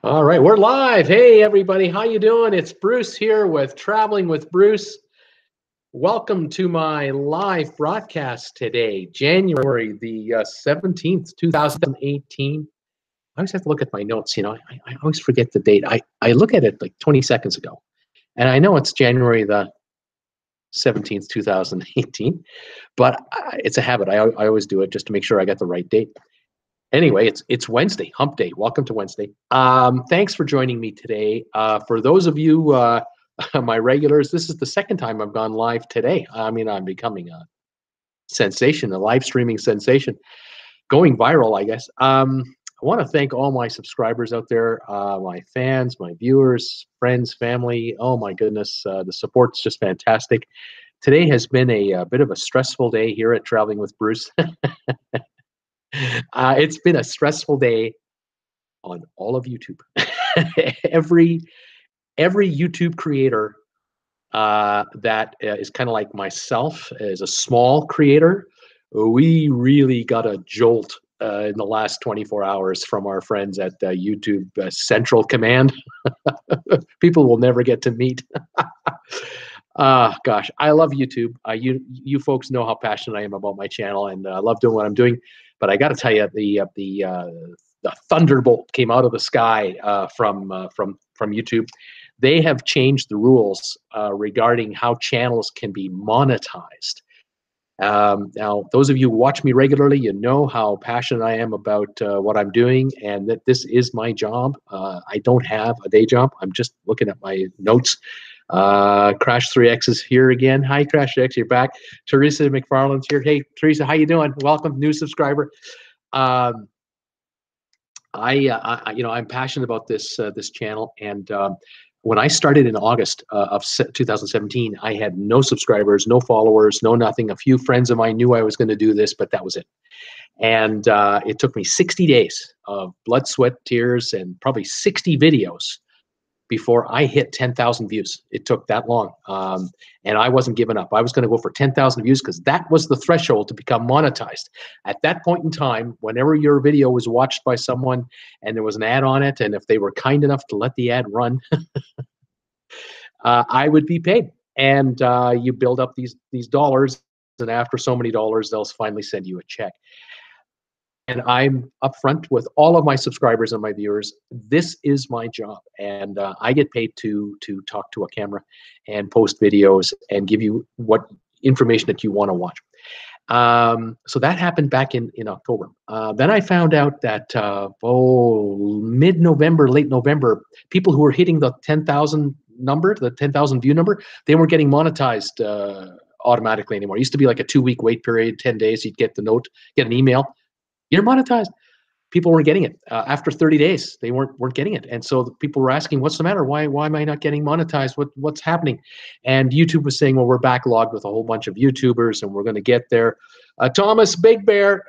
All right, we're live. Hey, everybody, how you doing? It's Bruce here with Traveling with Bruce. Welcome to my live broadcast today, January the 17th, 2018. I always have to look at my notes. I always forget the date. I look at it like 20 seconds ago, and I know it's January the 17th, 2018, but it's a habit. I always do it just to make sure I got the right date. Anyway, it's Wednesday, hump day. Welcome to Wednesday. Thanks for joining me today. For those of you, my regulars, this is the second time I've gone live today. I mean, I'm becoming a sensation, a live streaming sensation, going viral, I guess. I want to thank all my subscribers out there, my fans, my viewers, friends, family. Oh my goodness, the support's just fantastic. Today has been a bit of a stressful day here at Traveling with Bruce. It's been a stressful day on all of YouTube. every YouTube creator that is kind of like myself, as a small creator, we really got a jolt in the last 24 hours from our friends at YouTube Central Command. People will never get to meet. Gosh, I love YouTube. You folks know how passionate I am about my channel, and I love doing what I'm doing. But I got to tell you, the thunderbolt came out of the sky from YouTube. They have changed the rules regarding how channels can be monetized. Now, those of you who watch me regularly, you know how passionate I am about what I'm doing, and that this is my job. I don't have a day job. I'm just looking at my notes. Crash 3X is here again. Hi, Crash 3X, you're back. Teresa McFarland's here. Hey, Teresa, how you doing? Welcome, new subscriber. I'm passionate about this channel, and when I started in August of 2017, I had no subscribers, no followers, no nothing. A few friends of mine knew I was going to do this, but that was it. And it took me 60 days of blood, sweat, tears, and probably 60 videos before I hit 10,000 views. It took that long. And I wasn't giving up. I was going to go for 10,000 views because that was the threshold to become monetized. At that point in time, whenever your video was watched by someone and there was an ad on it, and if they were kind enough to let the ad run, I would be paid. And you build up these dollars, and after so many dollars, they'll finally send you a check. And I'm upfront with all of my subscribers and my viewers. This is my job, and I get paid to talk to a camera and post videos and give you what information that you want to watch. So that happened back in October. Then I found out that mid-November, late November, people who were hitting the 10,000 number, the 10,000 view number, they weren't getting monetized automatically anymore. It used to be like a 2-week wait period, 10 days. You'd get the note, get an email. You're monetized. People weren't getting it. After 30 days, they weren't getting it. And so the people were asking, what's the matter? Why am I not getting monetized? What's happening? And YouTube was saying, well, we're backlogged with a whole bunch of YouTubers, and we're going to get there. Thomas Big Bear,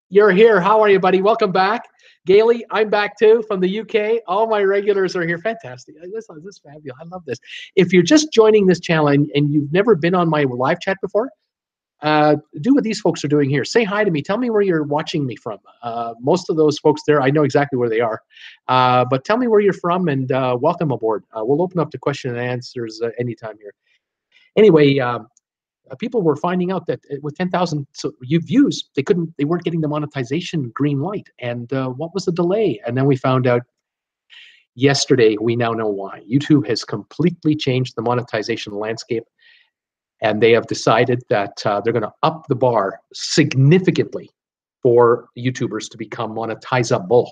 you're here. How are you, buddy? Welcome back. Gailey, I'm back too from the UK. All my regulars are here. Fantastic. This is fabulous. I love this. If you're just joining this channel and you've never been on my live chat before, do what these folks are doing here. Say hi to me. Tell me where you're watching me from. Most of those folks there, I know exactly where they are. But tell me where you're from, and welcome aboard. We'll open up to question and answers anytime here. Anyway, people were finding out that with 10,000 views, they weren't getting the monetization green light. And what was the delay? And then we found out yesterday, we now know why. YouTube has completely changed the monetization landscape. And they have decided that they're going to up the bar significantly for YouTubers to become monetizable.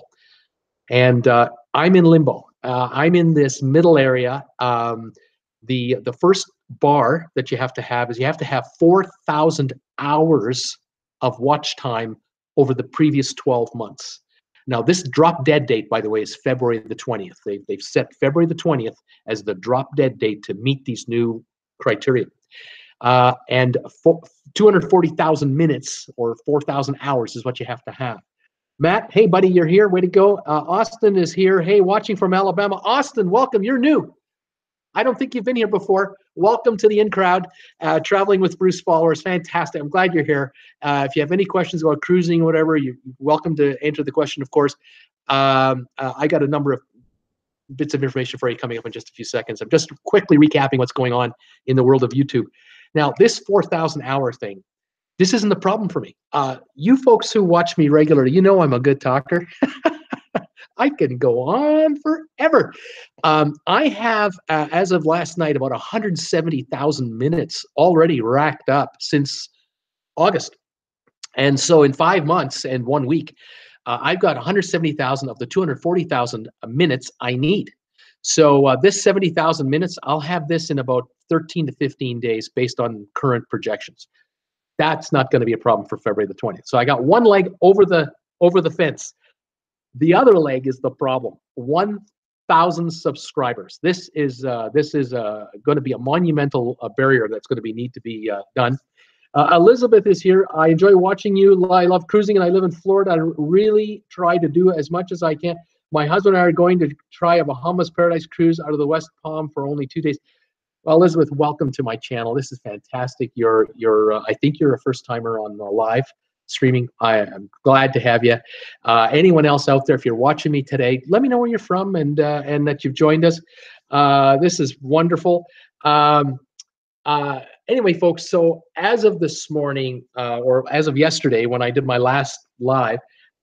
And I'm in limbo. I'm in this middle area. The first bar that you have to have is you have to have 4,000 hours of watch time over the previous 12 months. Now, this drop dead date, by the way, is February the 20th. They've set February the 20th as the drop dead date to meet these new criteria. And 240,000 minutes or 4,000 hours is what you have to have. Matt, hey, buddy, you're here. Way to go. Austin is here. Hey, watching from Alabama. Austin, welcome. You're new. I don't think you've been here before. Welcome to the in crowd. Traveling with Bruce followers. Fantastic. I'm glad you're here. If you have any questions about cruising or whatever, you're welcome to answer the question, of course. I got a number of bits of information for you coming up in just a few seconds. I'm just quickly recapping what's going on in the world of YouTube. Now, this 4,000 hour thing, this isn't the problem for me. You folks who watch me regularly, you know I'm a good talker. I can go on forever. I have, as of last night, about 170,000 minutes already racked up since August. And so in 5 months and 1 week, I've got 170,000 of the 240,000 minutes I need. So this 70,000 minutes, I'll have this in about 13 to 15 days based on current projections. That's not going to be a problem for February the 20th. So I got one leg over the fence. The other leg is the problem. 1,000 subscribers. This is going to be a monumental barrier that's going to need to be done. Elizabeth is here. I enjoy watching you. I love cruising, and I live in Florida. I really try to do as much as I can. My husband and I are going to try a Bahamas Paradise cruise out of the West Palm for only 2 days. Well, Elizabeth, welcome to my channel. This is fantastic. I think you're a first timer on the live streaming. I am glad to have you. Anyone else out there, if you're watching me today, let me know where you're from and that you've joined us. This is wonderful. Anyway, folks, so as of this morning, or as of yesterday, when I did my last live,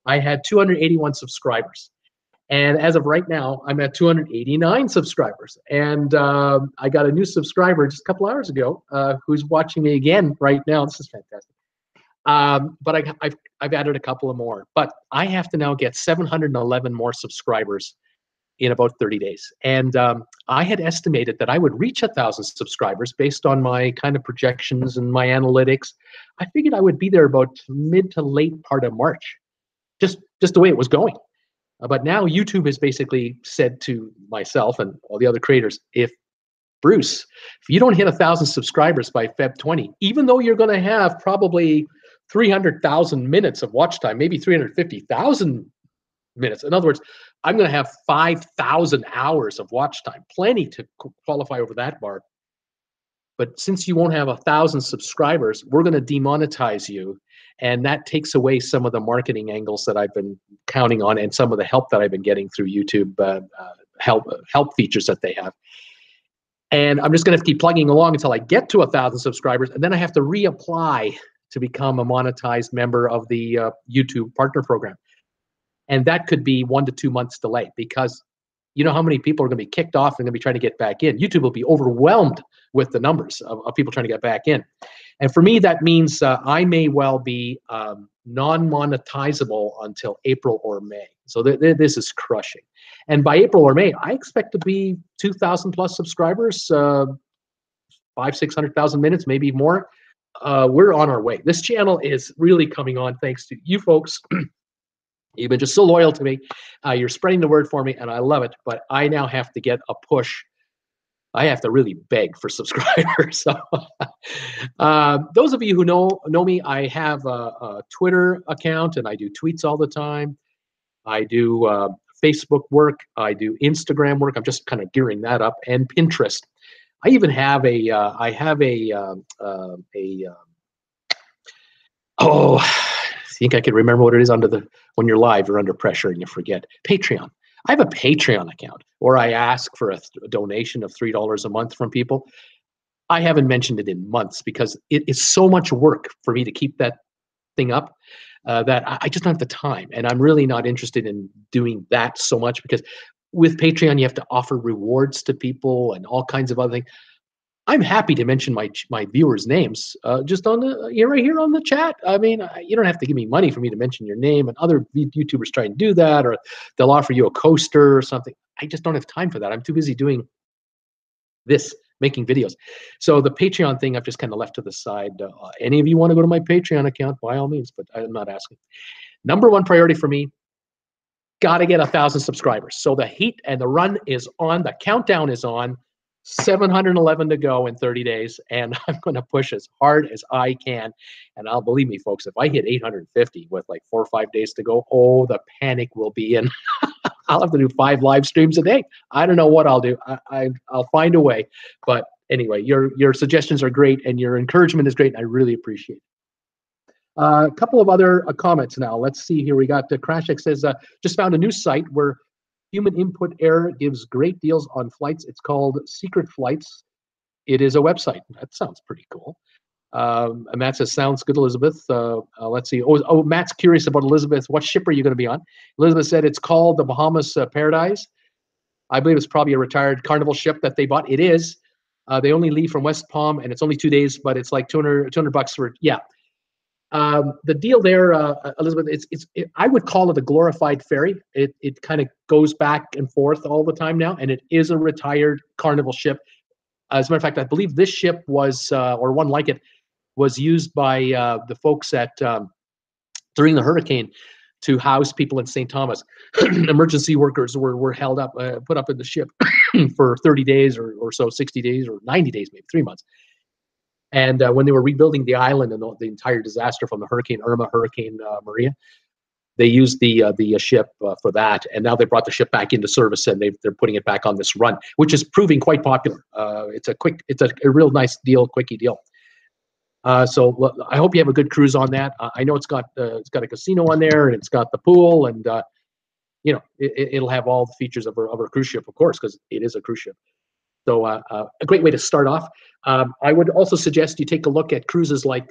I had 281 subscribers. And as of right now, I'm at 289 subscribers. And I got a new subscriber just a couple hours ago who's watching me again right now. This is fantastic. But I've added a couple of more. But I have to now get 711 more subscribers in about 30 days. And I had estimated that I would reach 1,000 subscribers based on my kind of projections and my analytics. I figured I would be there about mid to late part of March, just the way it was going. But now YouTube has basically said to myself and all the other creators, Bruce, if you don't hit 1,000 subscribers by Feb 20, even though you're going to have probably 300,000 minutes of watch time, maybe 350,000 minutes. In other words, I'm going to have 5,000 hours of watch time, plenty to qualify over that bar. But since you won't have 1,000 subscribers, we're going to demonetize you. And that takes away some of the marketing angles that I've been counting on and some of the help that I've been getting through YouTube help features that they have. And I'm just going to keep plugging along until I get to 1,000 subscribers. And then I have to reapply to become a monetized member of the YouTube partner program. And that could be 1 to 2 months delay, because you know how many people are going to be kicked off and going to be trying to get back in. YouTube will be overwhelmed with the numbers of people trying to get back in. And for me, that means I may well be non-monetizable until April or May. So this is crushing. And by April or May, I expect to be 2,000 plus subscribers, 500,000-600,000 minutes, maybe more. We're on our way. This channel is really coming on thanks to you folks. You've been just so loyal to me. You're spreading the word for me, and I love it. But I now have to get a push. I have to really beg for subscribers. So, those of you who know me, I have a Twitter account, and I do tweets all the time. I do Facebook work. I do Instagram work. I'm just kind of gearing that up, and Pinterest. I even have I think I can remember what it is when you're live, you're under pressure and you forget. Patreon. I have a Patreon account where I ask for a donation of $3 a month from people. I haven't mentioned it in months because it is so much work for me to keep that thing up that I just don't have the time. And I'm really not interested in doing that so much, because with Patreon, you have to offer rewards to people and all kinds of other things. I'm happy to mention my viewers' names just on right here on the chat. I mean, you don't have to give me money for me to mention your name, and other YouTubers try and do that, or they'll offer you a coaster or something. I just don't have time for that. I'm too busy doing this, making videos. So the Patreon thing I've just kind of left to the side. Any of you want to go to my Patreon account, by all means, but I'm not asking. Number one priority for me, got to get 1,000 subscribers. So the heat and the run is on. The countdown is on. 711 to go in 30 days, and I'm going to push as hard as I can. And I'll believe me, folks, if I hit 850 with like 4 or 5 days to go, oh, the panic will be in. I'll have to do 5 live streams a day. I don't know what I'll do. I'll find a way. But anyway, your suggestions are great, and your encouragement is great. And I really appreciate it. A couple of other comments now. Let's see here. We got Crashek says, just found a new site where Human input error gives great deals on flights. It's called Secret Flights. It is a website. That sounds pretty cool. And Matt says, sounds good, Elizabeth. Let's see. Oh, Matt's curious about Elizabeth. What ship are you going to be on? Elizabeth said it's called the Bahamas Paradise. I believe it's probably a retired Carnival ship that they bought. It is. They only leave from West Palm, and it's only 2 days, but it's like $200 bucks for, yeah. The deal there, Elizabeth, I would call it a glorified ferry. It kind of goes back and forth all the time now, and it is a retired Carnival ship. As a matter of fact, I believe this ship was, or one like it, was used by the folks at during the hurricane to house people in St. Thomas. Emergency workers were held up, put up in the ship for 30 days or so, 60 days or 90 days, maybe 3 months. And when they were rebuilding the island and the entire disaster from the Hurricane Irma, Hurricane Maria, they used the ship for that. And now they brought the ship back into service, and they're putting it back on this run, which is proving quite popular. It's a real nice deal, quickie deal. So I hope you have a good cruise on that. I know it's got a casino on there, and it's got the pool, and it'll have all the features of a cruise ship, of course, because it is a cruise ship. So a great way to start off. I would also suggest you take a look at cruises like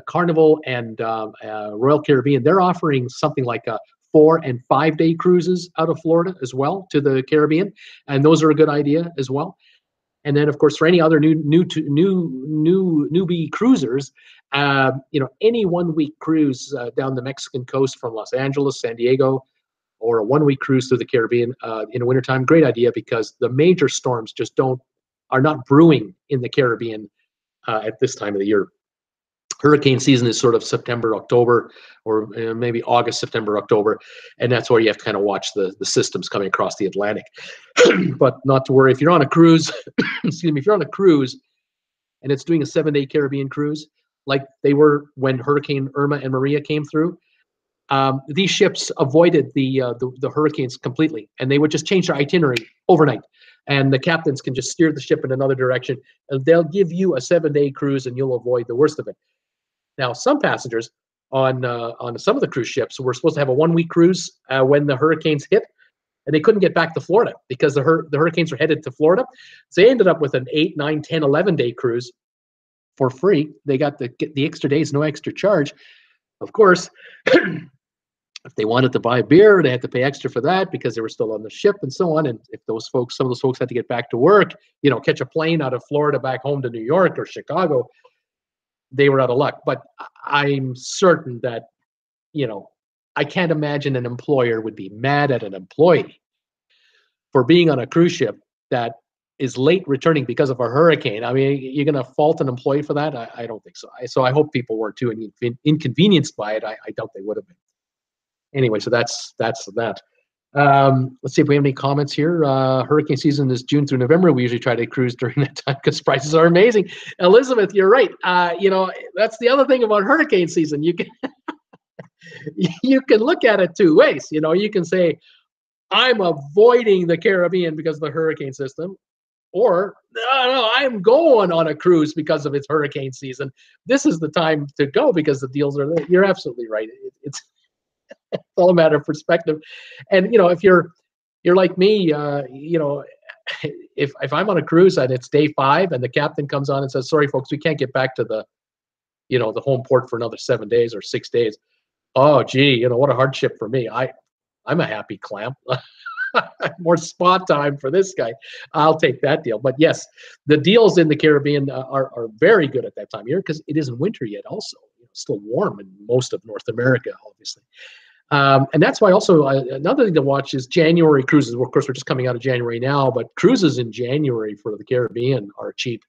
Carnival and Royal Caribbean. They're offering something like 4 and 5 day cruises out of Florida as well to the Caribbean, and those are a good idea as well. And then, of course, for any other newbie cruisers, any 1 week cruise down the Mexican coast from Los Angeles, San Diego, or a 1 week cruise through the Caribbean in the wintertime, great idea, because the major storms just are not brewing in the Caribbean at this time of the year. Hurricane season is sort of September, October, or maybe August, September, October, and that's where you have to kind of watch the systems coming across the Atlantic. But not to worry, if you're on a cruise, excuse me, if you're on a cruise and it's doing a 7-day Caribbean cruise, like they were when Hurricane Irma and Maria came through, these ships avoided the hurricanes completely, and they would just change their itinerary overnight. And the captains can just steer the ship in another direction, and they'll give you a 7-day cruise, and you'll avoid the worst of it. Now, some passengers on some of the cruise ships were supposed to have a 1 week cruise when the hurricanes hit, and they couldn't get back to Florida because the hurricanes were headed to Florida. So they ended up with an 8, 9, 10, 11-day cruise for free. They got the extra days, no extra charge. Of course, if they wanted to buy a beer, they had to pay extra for that because they were still on the ship and so on. And if some of those folks had to get back to work, catch a plane out of Florida back home to New York or Chicago, they were out of luck. But I'm certain that, I can't imagine an employer would be mad at an employee for being on a cruise ship that is late returning because of a hurricane. I mean, you're going to fault an employee for that? I don't think so. So I hope people weren't too inconvenienced by it. I doubt they would have been. Anyway, so that's that. Let's see if we have any comments here. Hurricane season is June through November. We usually try to cruise during that time because prices are amazing. Elizabeth, you're right. That's the other thing about hurricane season. You can you can look at it 2 ways. You can say, I'm avoiding the Caribbean because of the hurricane system, or no, I'm going on a cruise because of its hurricane season. This is the time to go because the deals are there. You're absolutely right. It's all a matter of perspective. And if you're like me, if I'm on a cruise and it's day 5 and the captain comes on and says, sorry folks, we can't get back to the home port for another 7 days or 6 days. Oh gee, what a hardship for me. I'm a happy clam. More spot time for this guy. I'll take that deal. But yes, the deals in the Caribbean are very good at that time of year because it isn't winter yet also. It's still warm in most of North America, obviously. And that's why also another thing to watch is January cruises. Well, of course, we're just coming out of January now, but cruises in January for the Caribbean are cheap.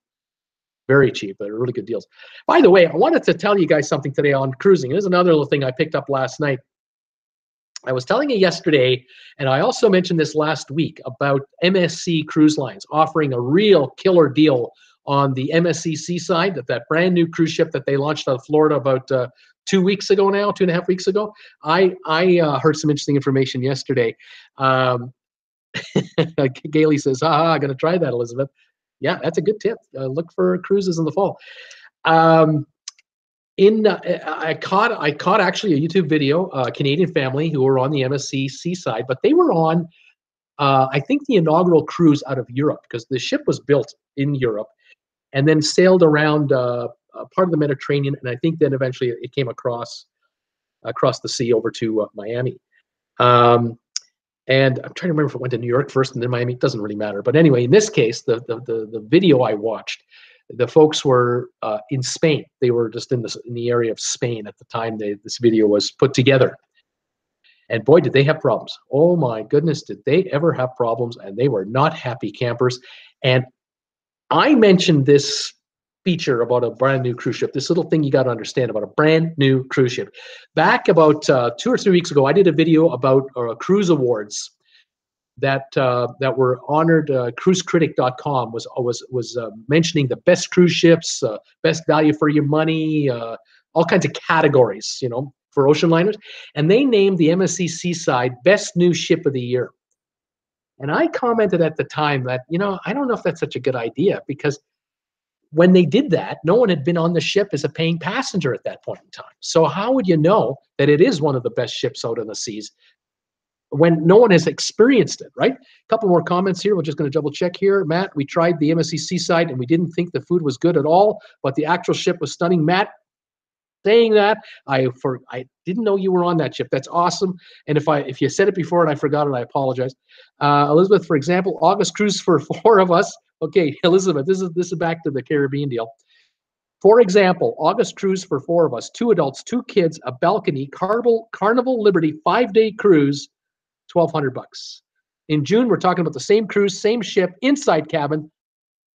Very cheap. They're really good deals. By the way, I wanted to tell you guys something today on cruising. There's another little thing I picked up last night. I was telling you yesterday, and I also mentioned this last week, about MSC Cruise Lines offering a real killer deal on the MSC Seaside, that brand new cruise ship that they launched out of Florida about 2 weeks ago now, 2.5 weeks ago. I heard some interesting information yesterday. Gailey says, I'm going to try that, Elizabeth. Yeah, that's a good tip. Look for cruises in the fall. I caught actually a YouTube video, a Canadian family who were on the MSC Seaside, but they were on I think the inaugural cruise out of Europe, because the ship was built in Europe and then sailed around part of the Mediterranean, and I think then eventually it came across the sea over to Miami. And I'm trying to remember if it went to New York first and then Miami. It doesn't really matter. But anyway, in this case, the video I watched, the folks were in Spain. They were just in the area of Spain at the time this video was put together. And boy, did they have problems. Oh my goodness, did they ever have problems? And they were not happy campers. And I mentioned this feature about a brand new cruise ship, this little thing you got to understand about a brand new cruise ship. Back about 2 or 3 weeks ago, I did a video about cruise awards that were honored. Cruisecritic.com was mentioning the best cruise ships, best value for your money, all kinds of categories, for ocean liners. And they named the MSC Seaside best new ship of the year. And I commented at the time that, I don't know if that's such a good idea, because when they did that, no one had been on the ship as a paying passenger at that point in time. So how would you know that it is one of the best ships out on the seas when no one has experienced it, right? A couple more comments here. We're just going to double check here. Matt, we tried the MSC Seaside and we didn't think the food was good at all, but the actual ship was stunning. Matt, saying that, I didn't know you were on that ship. That's awesome. And if you said it before and I forgot it, I apologize. Elizabeth, for example, August cruise for 4 of us. Okay, Elizabeth, this is back to the Caribbean deal. For example, August cruise for 4 of us, 2 adults, 2 kids, a balcony, Carnival Liberty 5-day cruise, $1,200. In June, we're talking about the same cruise, same ship, inside cabin,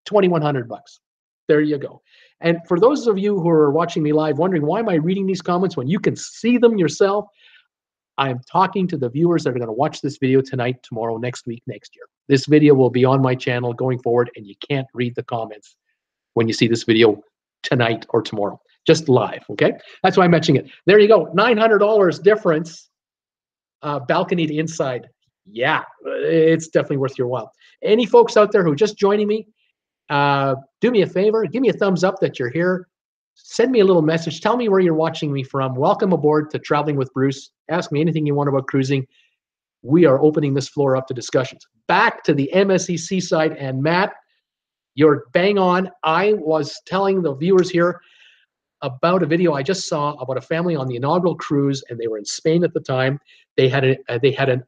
$2,100. There you go. And for those of you who are watching me live, wondering why am I reading these comments when you can see them yourself, I'm talking to the viewers that are going to watch this video tonight, tomorrow, next week, next year. This video will be on my channel going forward, and you can't read the comments when you see this video tonight or tomorrow. Just live, okay? That's why I'm mentioning it. There you go, $900 difference, balcony to inside. Yeah, it's definitely worth your while. Any folks out there who are just joining me, do me a favor, give me a thumbs up that you're here. Send me a little message. Tell me where you're watching me from. Welcome aboard to Traveling with Bruce. Ask me anything you want about cruising. We are opening this floor up to discussions. Back to the MSC Seaside, and Matt, you're bang on. I was telling the viewers here about a video I just saw about a family on the inaugural cruise, and they were in Spain at the time. They had an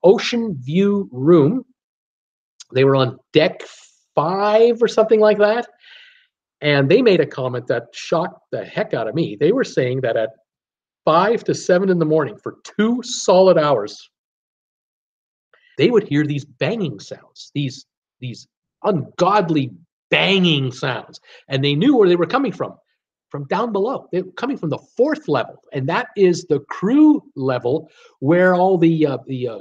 ocean view room. They were on deck 5 or something like that. And they made a comment that shocked the heck out of me. They were saying that at 5 to 7 in the morning for 2 solid hours, they would hear these banging sounds, these ungodly banging sounds. And they knew where they were coming from down below. They were coming from the 4th level, and that is the crew level where all the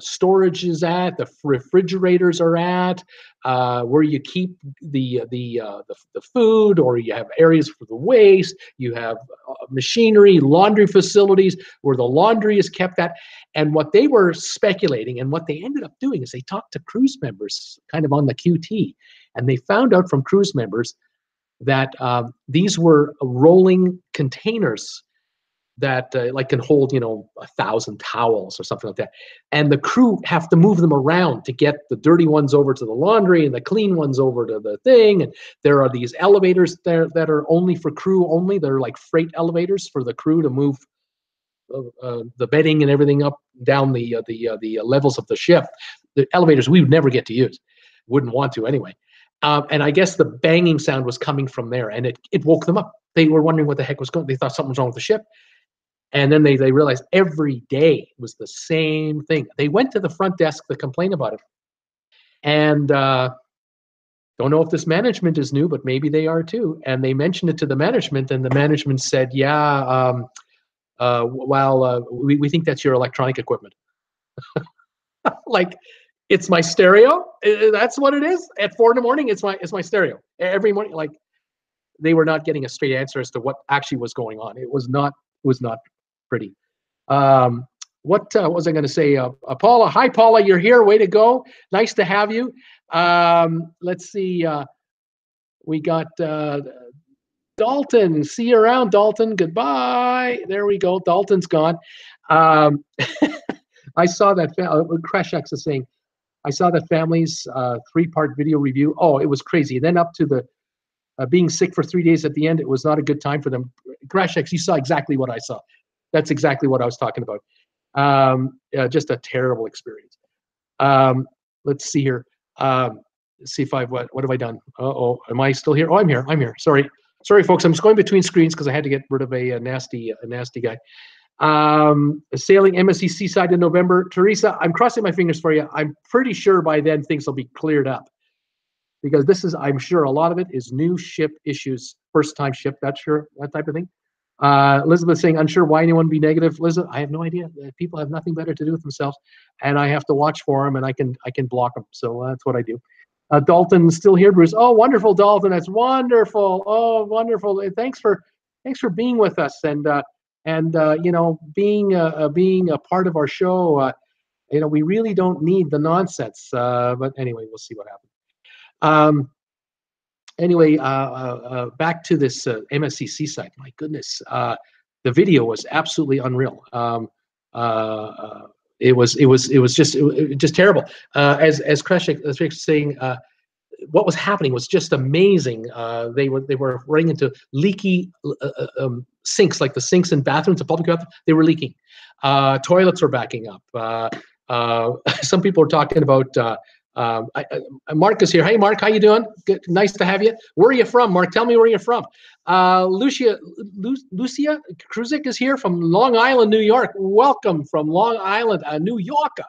storage is at, the refrigerators are at, where you keep the food, or you have areas for the waste. You have machinery, laundry facilities where the laundry is kept at. And what they were speculating, and what they ended up doing, is they talked to cruise members kind of on the QT, and they found out from cruise members that these were rolling containers that like can hold 1,000 towels or something like that, and the crew have to move them around to get the dirty ones over to the laundry and the clean ones over to the thing. And there are these elevators there that are only for crew only. They're like freight elevators for the crew to move the bedding and everything up down the levels of the ship. The elevators we would never get to use, wouldn't want to anyway. And I guess the banging sound was coming from there, and it woke them up. They were wondering what the heck was going on. They thought something was wrong with the ship. And then they realized every day was the same thing. They went to the front desk to complain about it. And don't know if this management is new, but maybe they are too. And they mentioned it to the management, and the management said, yeah, we think that's your electronic equipment. Like, it's my stereo. That's what it is. At 4 in the morning, it's my stereo. Every morning, like, they were not getting a straight answer as to what actually was going on. It was not pretty. What was I going to say? Paula, hi Paula, you're here. Way to go. Nice to have you. Let's see. We got Dalton. See you around, Dalton. Goodbye. There we go. Dalton's gone. I saw that. Crash X is saying, I saw that family's 3-part video review. Oh, it was crazy. Then up to the being sick for 3 days at the end, it was not a good time for them. Crash X, you saw exactly what I saw. That's exactly what I was talking about. Just a terrible experience. Let's see here. Let's see if what have I done? Uh-oh, am I still here? Oh, I'm here. Sorry, folks. I'm just going between screens because I had to get rid of a nasty guy. Sailing MSC Seaside in November. Teresa, I'm crossing my fingers for you. I'm pretty sure by then things will be cleared up, because this is, I'm sure a lot of it is new ship issues, first time ship, that type of thing. Elizabeth saying, unsure why anyone would be negative. Elizabeth, I have no idea. People have nothing better to do with themselves, and I have to watch for them, and I can block them. So that's what I do. Dalton still here, Bruce. Oh, wonderful, Dalton. That's wonderful. Oh, wonderful. Thanks for being with us, and you know, being a part of our show. You know, we really don't need the nonsense. But anyway, we'll see what happens. Anyway, back to this MSC Seaside. My goodness, the video was absolutely unreal. It was just terrible. As Kreshik was saying, what was happening was just amazing. They were running into leaky sinks, like the sinks in bathrooms, the public bathrooms. They were leaking. Toilets were backing up. Some people were talking about. Mark is here. Hey, Mark, how you doing? Good, nice to have you. Where are you from, Mark? Tell me where you're from. Lucia Kruzik is here from Long Island, New York. Welcome from Long Island, New Yorker.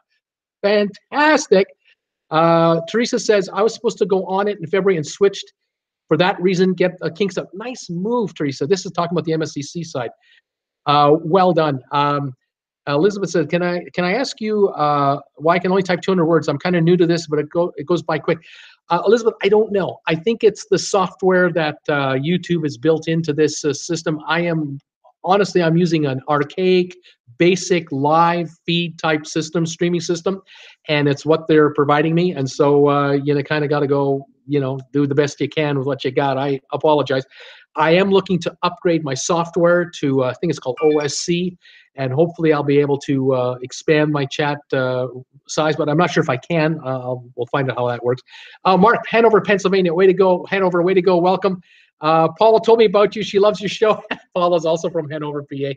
Fantastic. Teresa says, I was supposed to go on it in February and switched. For that reason, get a kinks up. Nice move, Teresa. This is talking about the MSC Seaside. Well done. Elizabeth said, "Can I ask you why I can only type 200 words? I'm kind of new to this, but it goes by quick." Elizabeth, I don't know. I think it's the software that YouTube has built into this system. Honestly, I'm using an archaic, basic live feed type system, streaming system, and it's what they're providing me. And so you kind of got to go, do the best you can with what you got. I apologize. I am looking to upgrade my software to, I think it's called OSC, and hopefully I'll be able to expand my chat size, but I'm not sure if I can. We'll find out how that works. Mark, Hanover, Pennsylvania, way to go. Hanover, way to go. Welcome. Paula told me about you. She loves your show. Paula's also from Hanover, PA.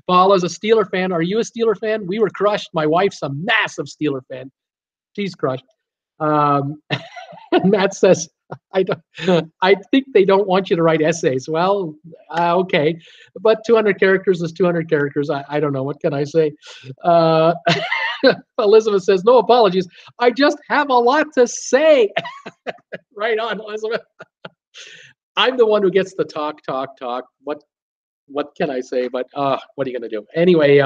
Paula's a Steeler fan. Are you a Steeler fan? We were crushed. My wife's a massive Steeler fan. She's crushed. And Matt says, I think they don't want you to write essays. Well, okay, but 200 characters is 200 characters. I don't know. What can I say? Elizabeth says, no apologies. I just have a lot to say. Right on, Elizabeth. I'm the one who gets the talk. What can I say? But what are you going to do? Anyway,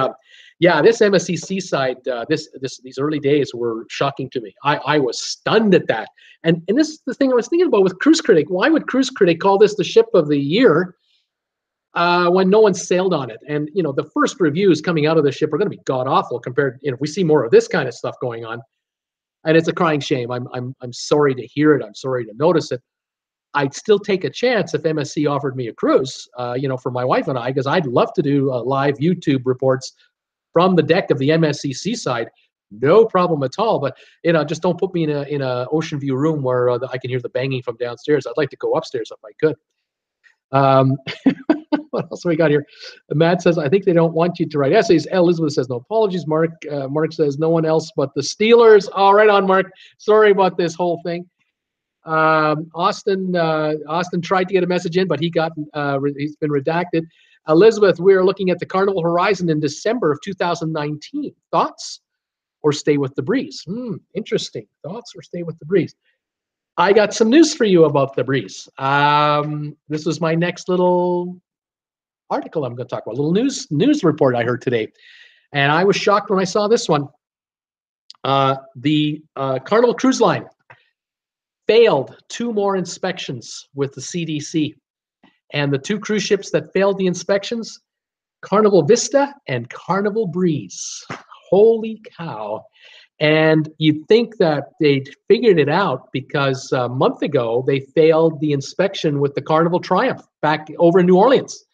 yeah, this MSC Seaside, these early days were shocking to me. I was stunned at that. And this is the thing I was thinking about with Cruise Critic. Why would Cruise Critic call this the ship of the year when no one sailed on it? And, the first reviews coming out of the ship are going to be god-awful compared, if we see more of this kind of stuff going on. And it's a crying shame. I'm sorry to hear it. I'm sorry to notice it. I'd still take a chance if MSC offered me a cruise, for my wife and I, because I'd love to do live YouTube reports from the deck of the MSC Seaside. No problem at all. But, just don't put me in a ocean view room where I can hear the banging from downstairs. I'd like to go upstairs if I could. What else we got here? Matt says, I think they don't want you to write essays. Elizabeth says, no apologies, Mark. Mark says, no one else but the Steelers. All right on, Mark. Sorry about this whole thing. Austin tried to get a message in, but he's been redacted. Elizabeth, we're looking at the Carnival Horizon in December of 2019. Thoughts or stay with the breeze? Interesting. Thoughts or stay with the breeze? I got some news for you about the breeze. This was my next little article I'm going to talk about, a little news report I heard today. And I was shocked when I saw this one. The Carnival Cruise Line failed 2 more inspections with the CDC. And the 2 cruise ships that failed the inspections, Carnival Vista and Carnival Breeze. Holy cow. And you'd think that they'd figured it out because a month ago, they failed the inspection with the Carnival Triumph back over in New Orleans.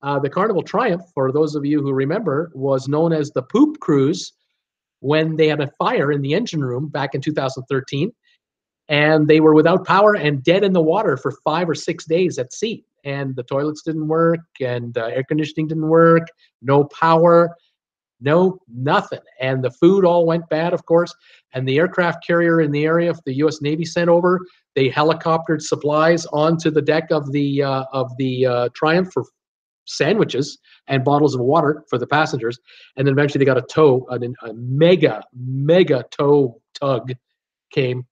The Carnival Triumph, for those of you who remember, was known as the Poop Cruise when they had a fire in the engine room back in 2013, and they were without power and dead in the water for 5 or 6 days at sea. And the toilets didn't work, and air conditioning didn't work, no power, no nothing. And the food all went bad, of course. And the aircraft carrier in the area, the U.S. Navy sent over, they helicoptered supplies onto the deck of the Triumph for sandwiches and bottles of water for the passengers. And then eventually they got a mega tow tug came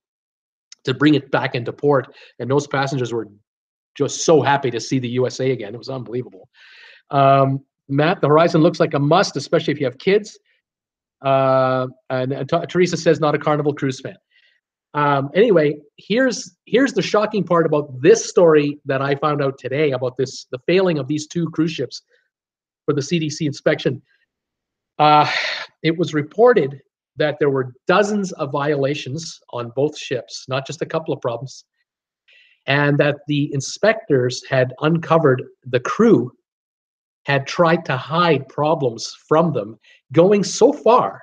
to bring it back into port. And those passengers were just so happy to see the USA again. It was unbelievable. Matt, the Horizon looks like a must, especially if you have kids. And Teresa says not a Carnival cruise fan. Anyway, here's the shocking part about this story that I found out today about the failing of these 2 cruise ships for the CDC inspection. It was reported that there were dozens of violations on both ships, not just a couple of problems, and that the inspectors had uncovered the crew had tried to hide problems from them, going so far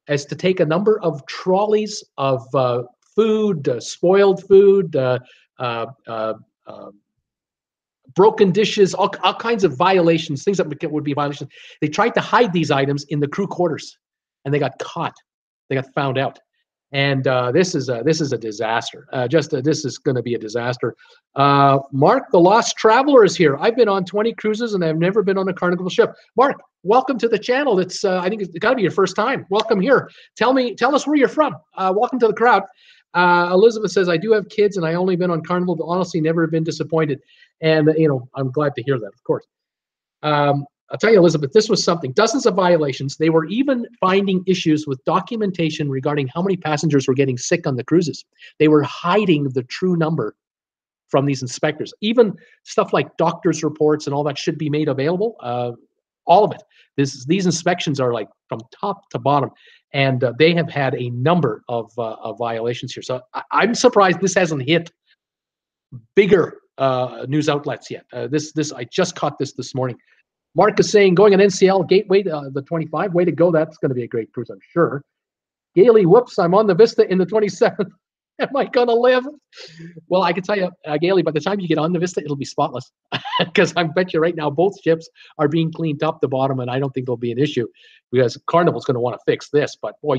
as to take a number of trolleys of food, spoiled food, broken dishes, all kinds of violations, things that would be violations. They tried to hide these items in the crew quarters, and they got caught. They got found out. And this is a disaster. This is going to be a disaster. Mark, the Lost Traveler, is here. I've been on 20 cruises and I've never been on a Carnival ship. Mark, welcome to the channel. It's I think it's got to be your first time. Welcome here. Tell us where you're from. Welcome to the crowd. Elizabeth says, I do have kids and I only been on Carnival, but honestly never been disappointed. And I'm glad to hear that, of course. I'll tell you, Elizabeth, this was something. Dozens of violations. They were even finding issues with documentation regarding how many passengers were getting sick on the cruises. They were hiding the true number from these inspectors. Even stuff like doctors' reports and all that should be made available. All of it. These inspections are like from top to bottom, and they have had a number of violations here. So I'm surprised this hasn't hit bigger news outlets yet. I just caught this morning. Mark is saying, going on NCL Gateway, the 25, way to go. That's going to be a great cruise, I'm sure. Gailey, whoops, I'm on the Vista in the 27th. Am I going to live? Well, I can tell you, Gailey, by the time you get on the Vista, it'll be spotless. Because I bet you right now, both ships are being cleaned top to bottom, and I don't think there'll be an issue because Carnival's going to want to fix this. But boy,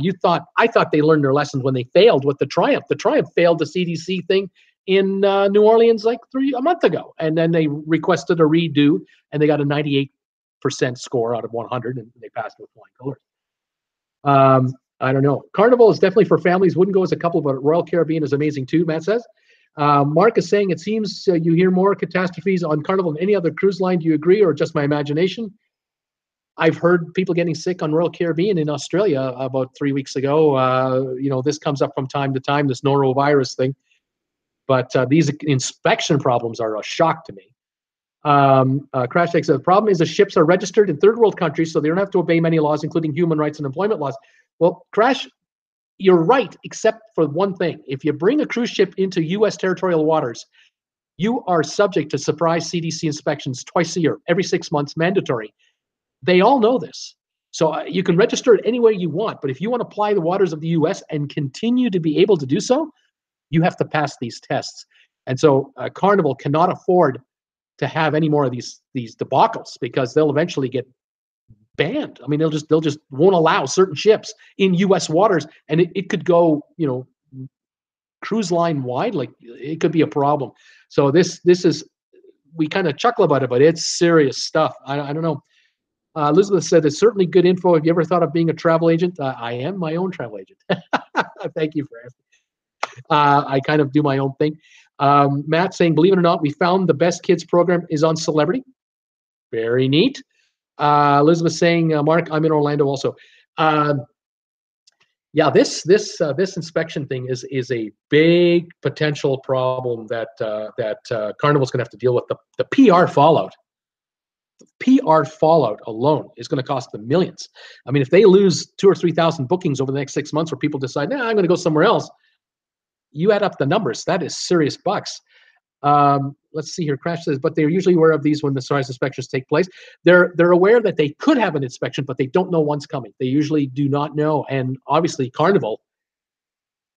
I thought they learned their lessons when they failed with the Triumph. The Triumph failed the CDC thing in New Orleans like a month ago. And then they requested a redo, and they got a 98% score out of 100, and they passed with flying colors. I don't know. Carnival is definitely for families. Wouldn't go as a couple, but Royal Caribbean is amazing too, Matt says. Mark is saying, it seems you hear more catastrophes on Carnival than any other cruise line. Do you agree, or just my imagination? I've heard people getting sick on Royal Caribbean in Australia about 3 weeks ago. This comes up from time to time, this norovirus thing. But these inspection problems are a shock to me. Crash Tech says, the problem is the ships are registered in third world countries, so they don't have to obey many laws, including human rights and employment laws. Well, Crash, you're right, except for one thing. If you bring a cruise ship into U.S. territorial waters, you are subject to surprise CDC inspections twice a year, every 6 months, mandatory. They all know this. So you can register it any way you want, but if you want to apply the waters of the U.S. and continue to be able to do so, you have to pass these tests. And so Carnival cannot afford to have any more of these debacles, because they'll eventually get banned. I mean, they'll just won't allow certain ships in U.S. waters, and it could go, cruise line wide. Like, it could be a problem. So this is, we kind of chuckle about it, but it's serious stuff. I don't know. Elizabeth said, it's certainly good info. Have you ever thought of being a travel agent? I am my own travel agent. Thank you for asking. I kind of do my own thing. Matt saying, believe it or not, we found the best kids program is on Celebrity. Very neat. Elizabeth saying, Mark, I'm in Orlando also. Yeah, this inspection thing is a big potential problem that Carnival's going to have to deal with. The PR fallout. The PR fallout alone is going to cost them millions. I mean, if they lose 2,000 or 3,000 bookings over the next 6 months, where people decide, I'm going to go somewhere else, you add up the numbers, that is serious bucks. Let's see here. Crash says, but they're usually aware of these when the size inspections take place. They're aware that they could have an inspection, but they don't know one's coming. They usually do not know. And obviously, Carnival,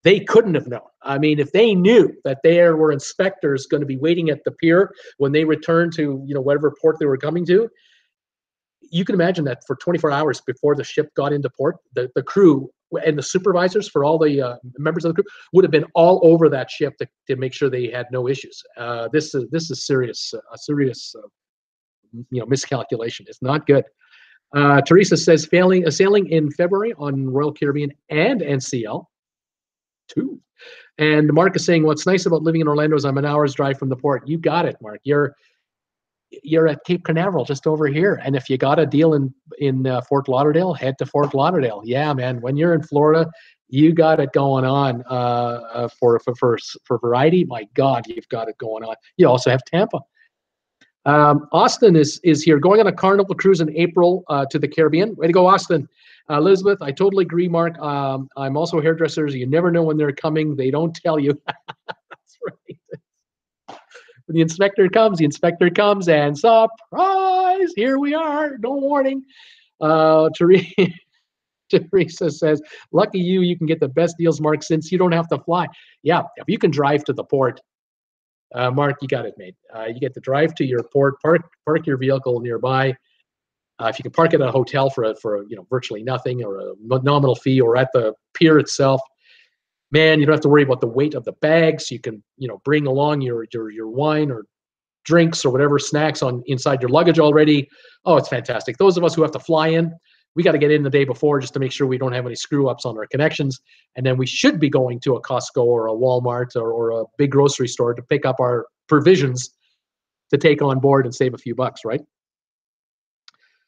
they couldn't have known. I mean, if they knew that there were inspectors going to be waiting at the pier when they returned to, whatever port they were coming to, you can imagine that for 24 hours before the ship got into port, the crew and the supervisors for all the members of the crew would have been all over that ship to make sure they had no issues. This is serious, a serious miscalculation. It's not good. Teresa says sailing in February on Royal Caribbean and NCL. Too. And Mark is saying, what's nice about living in Orlando is I'm an hour's drive from the port. You got it, Mark. You're at Cape Canaveral, just over here. And if you got a deal in Fort Lauderdale, head to Fort Lauderdale. Yeah, man. When you're in Florida, you got it going on. For variety, my God, you've got it going on. You also have Tampa. Austin is here, going on a Carnival cruise in April to the Caribbean. Way to go, Austin. Elizabeth, I totally agree, Mark. I'm also a hairdresser. You never know when they're coming. They don't tell you. That's right. When the inspector comes, and surprise, here we are. No warning. Teresa says, lucky you can get the best deals, Mark, since you don't have to fly. Yeah, if you can drive to the port, Mark, you got it, mate. You get to drive to your port, park your vehicle nearby. If you can park at a hotel for virtually nothing or a nominal fee, or at the pier itself, man, you don't have to worry about the weight of the bags. You can bring along your wine or drinks or whatever snacks inside your luggage already. Oh, it's fantastic. Those of us who have to fly in, we got to get in the day before just to make sure we don't have any screw ups on our connections. And then we should be going to a Costco or a Walmart or a big grocery store to pick up our provisions to take on board and save a few bucks, right?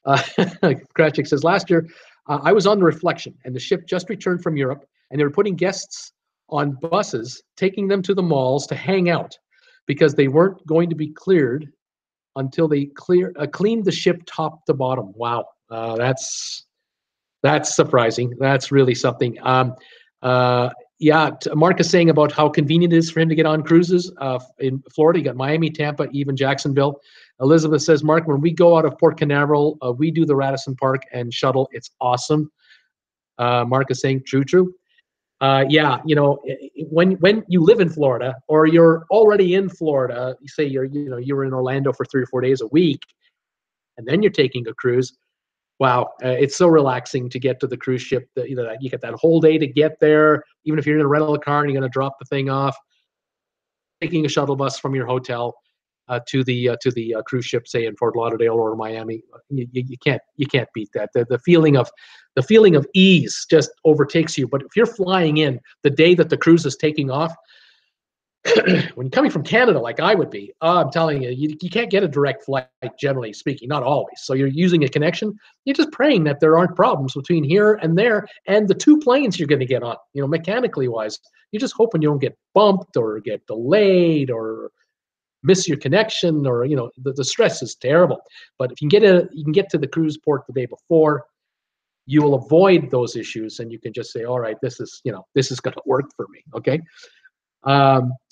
Kratchik says, last year, I was on the Reflection, and the ship just returned from Europe, and they were putting guests on buses, taking them to the malls to hang out because they weren't going to be cleared until they cleaned the ship top to bottom. Wow, that's surprising. That's really something. Yeah, Mark is saying about how convenient it is for him to get on cruises in Florida. You got Miami, Tampa, even Jacksonville. Elizabeth says, Mark, when we go out of Port Canaveral, we do the Radisson Park and shuttle. It's awesome. Mark is saying, true. Yeah, when you live in Florida or you're already in Florida, you say you're in Orlando for 3 or 4 days a week, and then you're taking a cruise. Wow, it's so relaxing to get to the cruise ship. You get that whole day to get there. Even if you're in a rental car and you're going to drop the thing off, taking a shuttle bus from your hotel to the cruise ship, say in Fort Lauderdale or Miami, you can't beat that. The feeling of ease just overtakes you. But if you're flying in the day that the cruise is taking off, when you're coming from Canada, like I would be, I'm telling you, you can't get a direct flight, generally speaking, not always. So you're using a connection. You're just praying that there aren't problems between here and there and the 2 planes you're going to get on, mechanically wise. You're just hoping you don't get bumped or get delayed or miss your connection, or the stress is terrible. But if you can get to the cruise port the day before, you will avoid those issues, and you can just say, all right, this is going to work for me. Okay.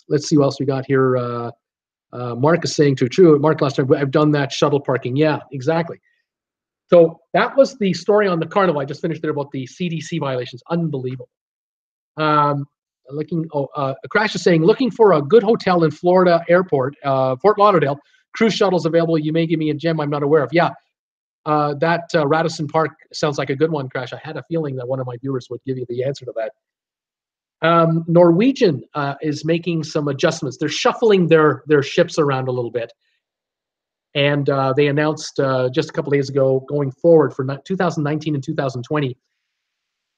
Let's see what else we got here. Mark is saying true. Mark, last time I've done that shuttle parking. Yeah, exactly. So that was the story on the Carnival. I just finished there about the CDC violations. Unbelievable. Crash is saying, looking for a good hotel in Florida airport, Fort Lauderdale. Cruise shuttles available. You may give me a gem I'm not aware of. Yeah, that Radisson Park sounds like a good one, Crash. I had a feeling that one of my viewers would give you the answer to that. Norwegian is making some adjustments. They're shuffling their ships around a little bit. And they announced just a couple days ago, going forward for 2019 and 2020,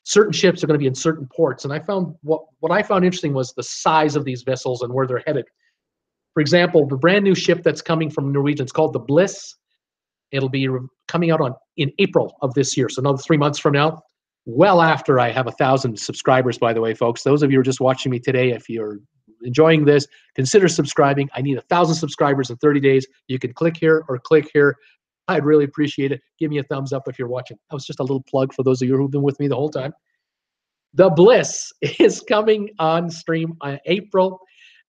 certain ships are going to be in certain ports. And I found what I found interesting was the size of these vessels and where they're headed. For example, the brand new ship that's coming from Norwegian, it's called the Bliss. It'll be coming out in April of this year, so another 3 months from now. Well after I have 1,000 subscribers, by the way, folks. Those of you who are just watching me today, if you're enjoying this, consider subscribing. I need 1,000 subscribers in 30 days. You can click here or click here. I'd really appreciate it. Give me a thumbs up if you're watching. That was just a little plug for those of you who've been with me the whole time. The Bliss is coming on stream in April.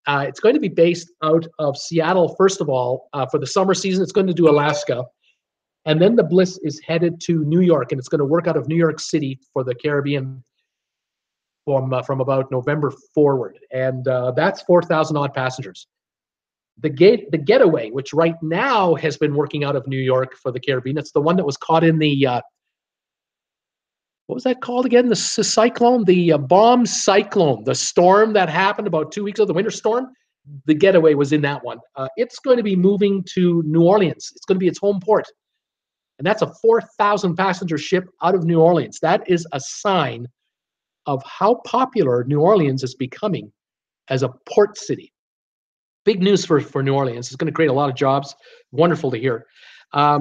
It's going to be based out of Seattle, first of all. For the summer season, it's going to do Alaska. And then the Bliss is headed to New York, and it's going to work out of New York City for the Caribbean from about November forward. And that's 4,000 odd passengers. The Getaway, which right now has been working out of New York for the Caribbean, it's the one that was caught in the, what was that called again? The cyclone, the bomb cyclone, the storm that happened about 2 weeks ago, the winter storm. The Getaway was in that one. It's going to be moving to New Orleans. It's going to be its home port. And that's a 4,000 passenger ship out of New Orleans. That is a sign of how popular New Orleans is becoming as a port city. Big news for New Orleans. It's going to create a lot of jobs. Wonderful to hear.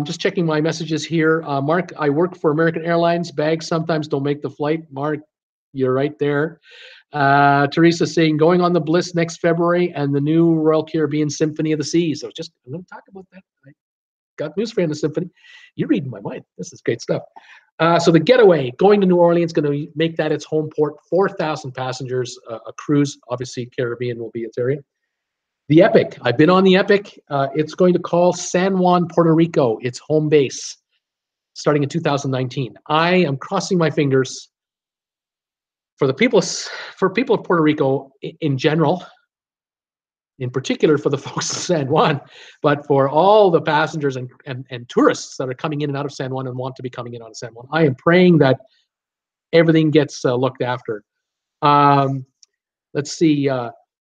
Just checking my messages here. Mark, I work for American Airlines. Bags sometimes don't make the flight. Mark, you're right there. Teresa saying, going on the Bliss next February and the new Royal Caribbean Symphony of the Seas. So I'm going to talk about that. I got news for you on the Symphony. You're reading my mind. This is great stuff. So the Getaway, going to New Orleans, going to make that its home port. 4,000 passengers, a cruise. Obviously, Caribbean will be its area. The Epic. I've been on the Epic. It's going to call San Juan, Puerto Rico, its home base, starting in 2019. I am crossing my fingers for people of Puerto Rico in general, in particular for the folks in San Juan, but for all the passengers and tourists that are coming in and out of San Juan and want to be coming in out of San Juan. I am praying that everything gets looked after. Let's see.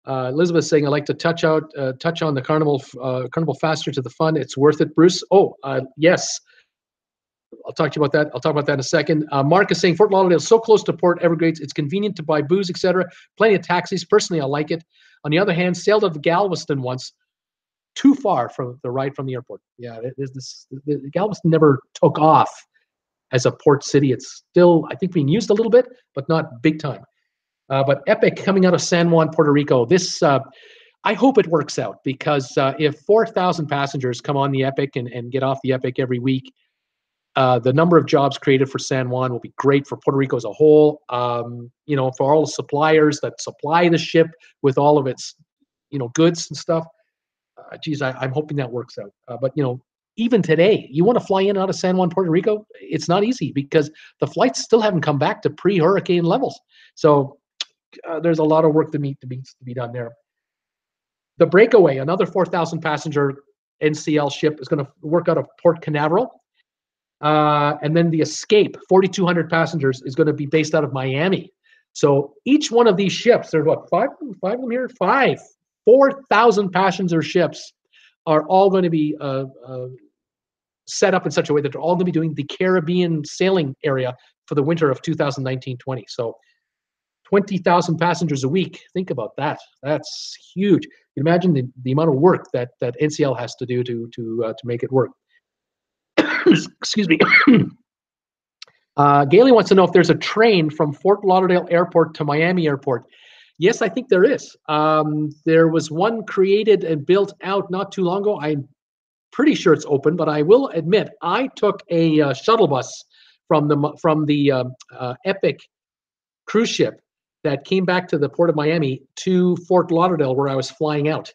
Elizabeth saying, I'd like to touch on the Carnival faster to the fun. It's worth it, Bruce. Oh, yes. I'll talk to you about that. I'll talk about that in a second. Mark is saying Fort Lauderdale is so close to Port Everglades. It's convenient to buy booze, etc. Plenty of taxis. Personally, I like it. On the other hand, sailed out of Galveston once. Too far from the ride from the airport. Yeah, Galveston never took off as a port city. It's still, I think, being used a little bit, but not big time. But Epic coming out of San Juan, Puerto Rico. This, I hope it works out, because if 4,000 passengers come on the Epic and get off the Epic every week, the number of jobs created for San Juan will be great for Puerto Rico as a whole. For all the suppliers that supply the ship with all of its, goods and stuff. Geez, I'm hoping that works out. But even today, you want to fly in and out of San Juan, Puerto Rico, it's not easy because the flights still haven't come back to pre-hurricane levels. So there's a lot of work to be done there. The Breakaway, another 4,000 passenger NCL ship, is going to work out of Port Canaveral. And then the Escape, 4,200 passengers, is going to be based out of Miami. So each one of these ships, there's what, five of them here? 4,000 passenger ships are all going to be set up in such a way that they're all going to be doing the Caribbean sailing area for the winter of 2019-20. So 20,000 passengers a week. Think about that. That's huge. You imagine the amount of work that NCL has to do to make it work. Excuse me. Gailey wants to know if there's a train from Fort Lauderdale Airport to Miami Airport. Yes, I think there is. There was one created and built out not too long ago. I'm pretty sure it's open, but I will admit I took a shuttle bus from the Epic cruise ship that came back to the Port of Miami to Fort Lauderdale, where I was flying out.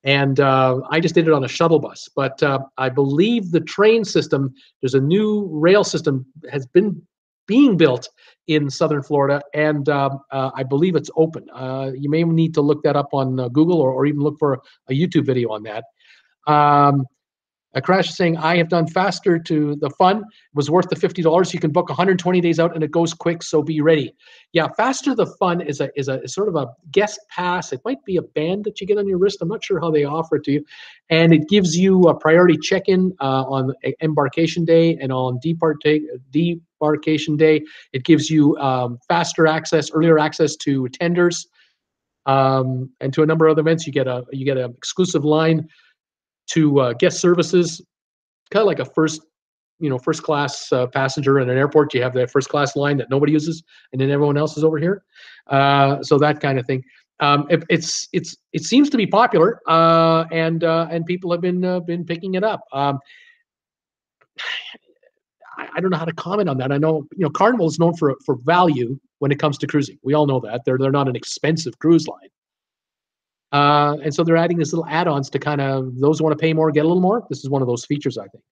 And I just did it on a shuttle bus. But I believe the train system, there's a new rail system has been being built in southern Florida, and I believe it's open. You may need to look that up on Google or even look for a YouTube video on that. Crash is saying, I have done faster to the fun. It was worth the $50. You can book 120 days out and it goes quick, so be ready. Yeah, faster the fun is sort of a guest pass. It might be a band that you get on your wrist. I'm not sure how they offer it to you. And it gives you a priority check-in on embarkation day and on debarkation day. It gives you faster access, earlier access to tenders, and to a number of other events. You get an exclusive line to guest services, kind of like a first class passenger in an airport. You have that first class line that nobody uses, and then everyone else is over here. So that kind of thing. It seems to be popular, and people have been picking it up. I don't know how to comment on that. I know Carnival is known for value when it comes to cruising. We all know that they're not an expensive cruise line. And so they're adding these little add-ons to kind of those who want to pay more get a little more. This is one of those features, I think.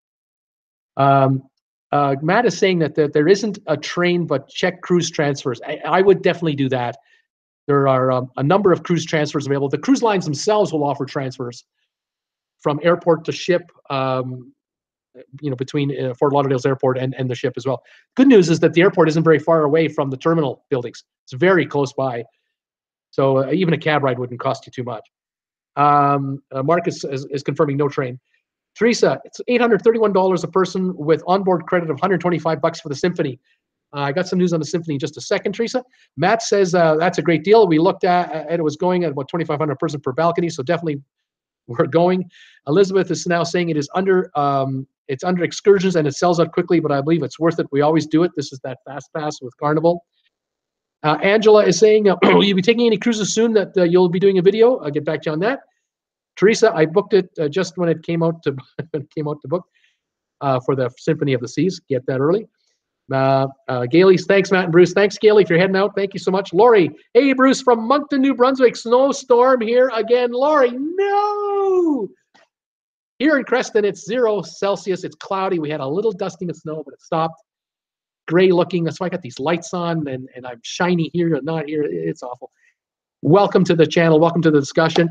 Matt is saying that there isn't a train, but check cruise transfers. I would definitely do that. There are a number of cruise transfers available. The cruise lines themselves will offer transfers from airport to ship, between Fort Lauderdale's airport and the ship as well. Good news is that the airport isn't very far away from the terminal buildings. It's very close by. So even a cab ride wouldn't cost you too much. Marcus is confirming no train. Teresa, it's $831 a person with onboard credit of $125 for the Symphony. I got some news on the Symphony in just a second, Teresa. Matt says that's a great deal. We looked at it was going at about $2,500 a person per balcony, so definitely we're going. Elizabeth is now saying it is under excursions and it sells out quickly, but I believe it's worth it. We always do it. This is that fast pass with Carnival. Angela is saying, will you be taking any cruises soon that you'll be doing a video? I'll get back to you on that. Teresa, I booked it just when it came out to book for the Symphony of the Seas. Get that early. Gailey, thanks, Matt and Bruce. Thanks, Gailey, if you're heading out. Thank you so much. Lori, hey, Bruce, from Moncton, New Brunswick. Snowstorm here again. Lori, no! Here in Creston, it's 0 Celsius. It's cloudy. We had a little dusting of snow, but it stopped. Gray looking. That's why I got these lights on, and I'm shiny here and not here. It's awful. Welcome to the channel. Welcome to the discussion.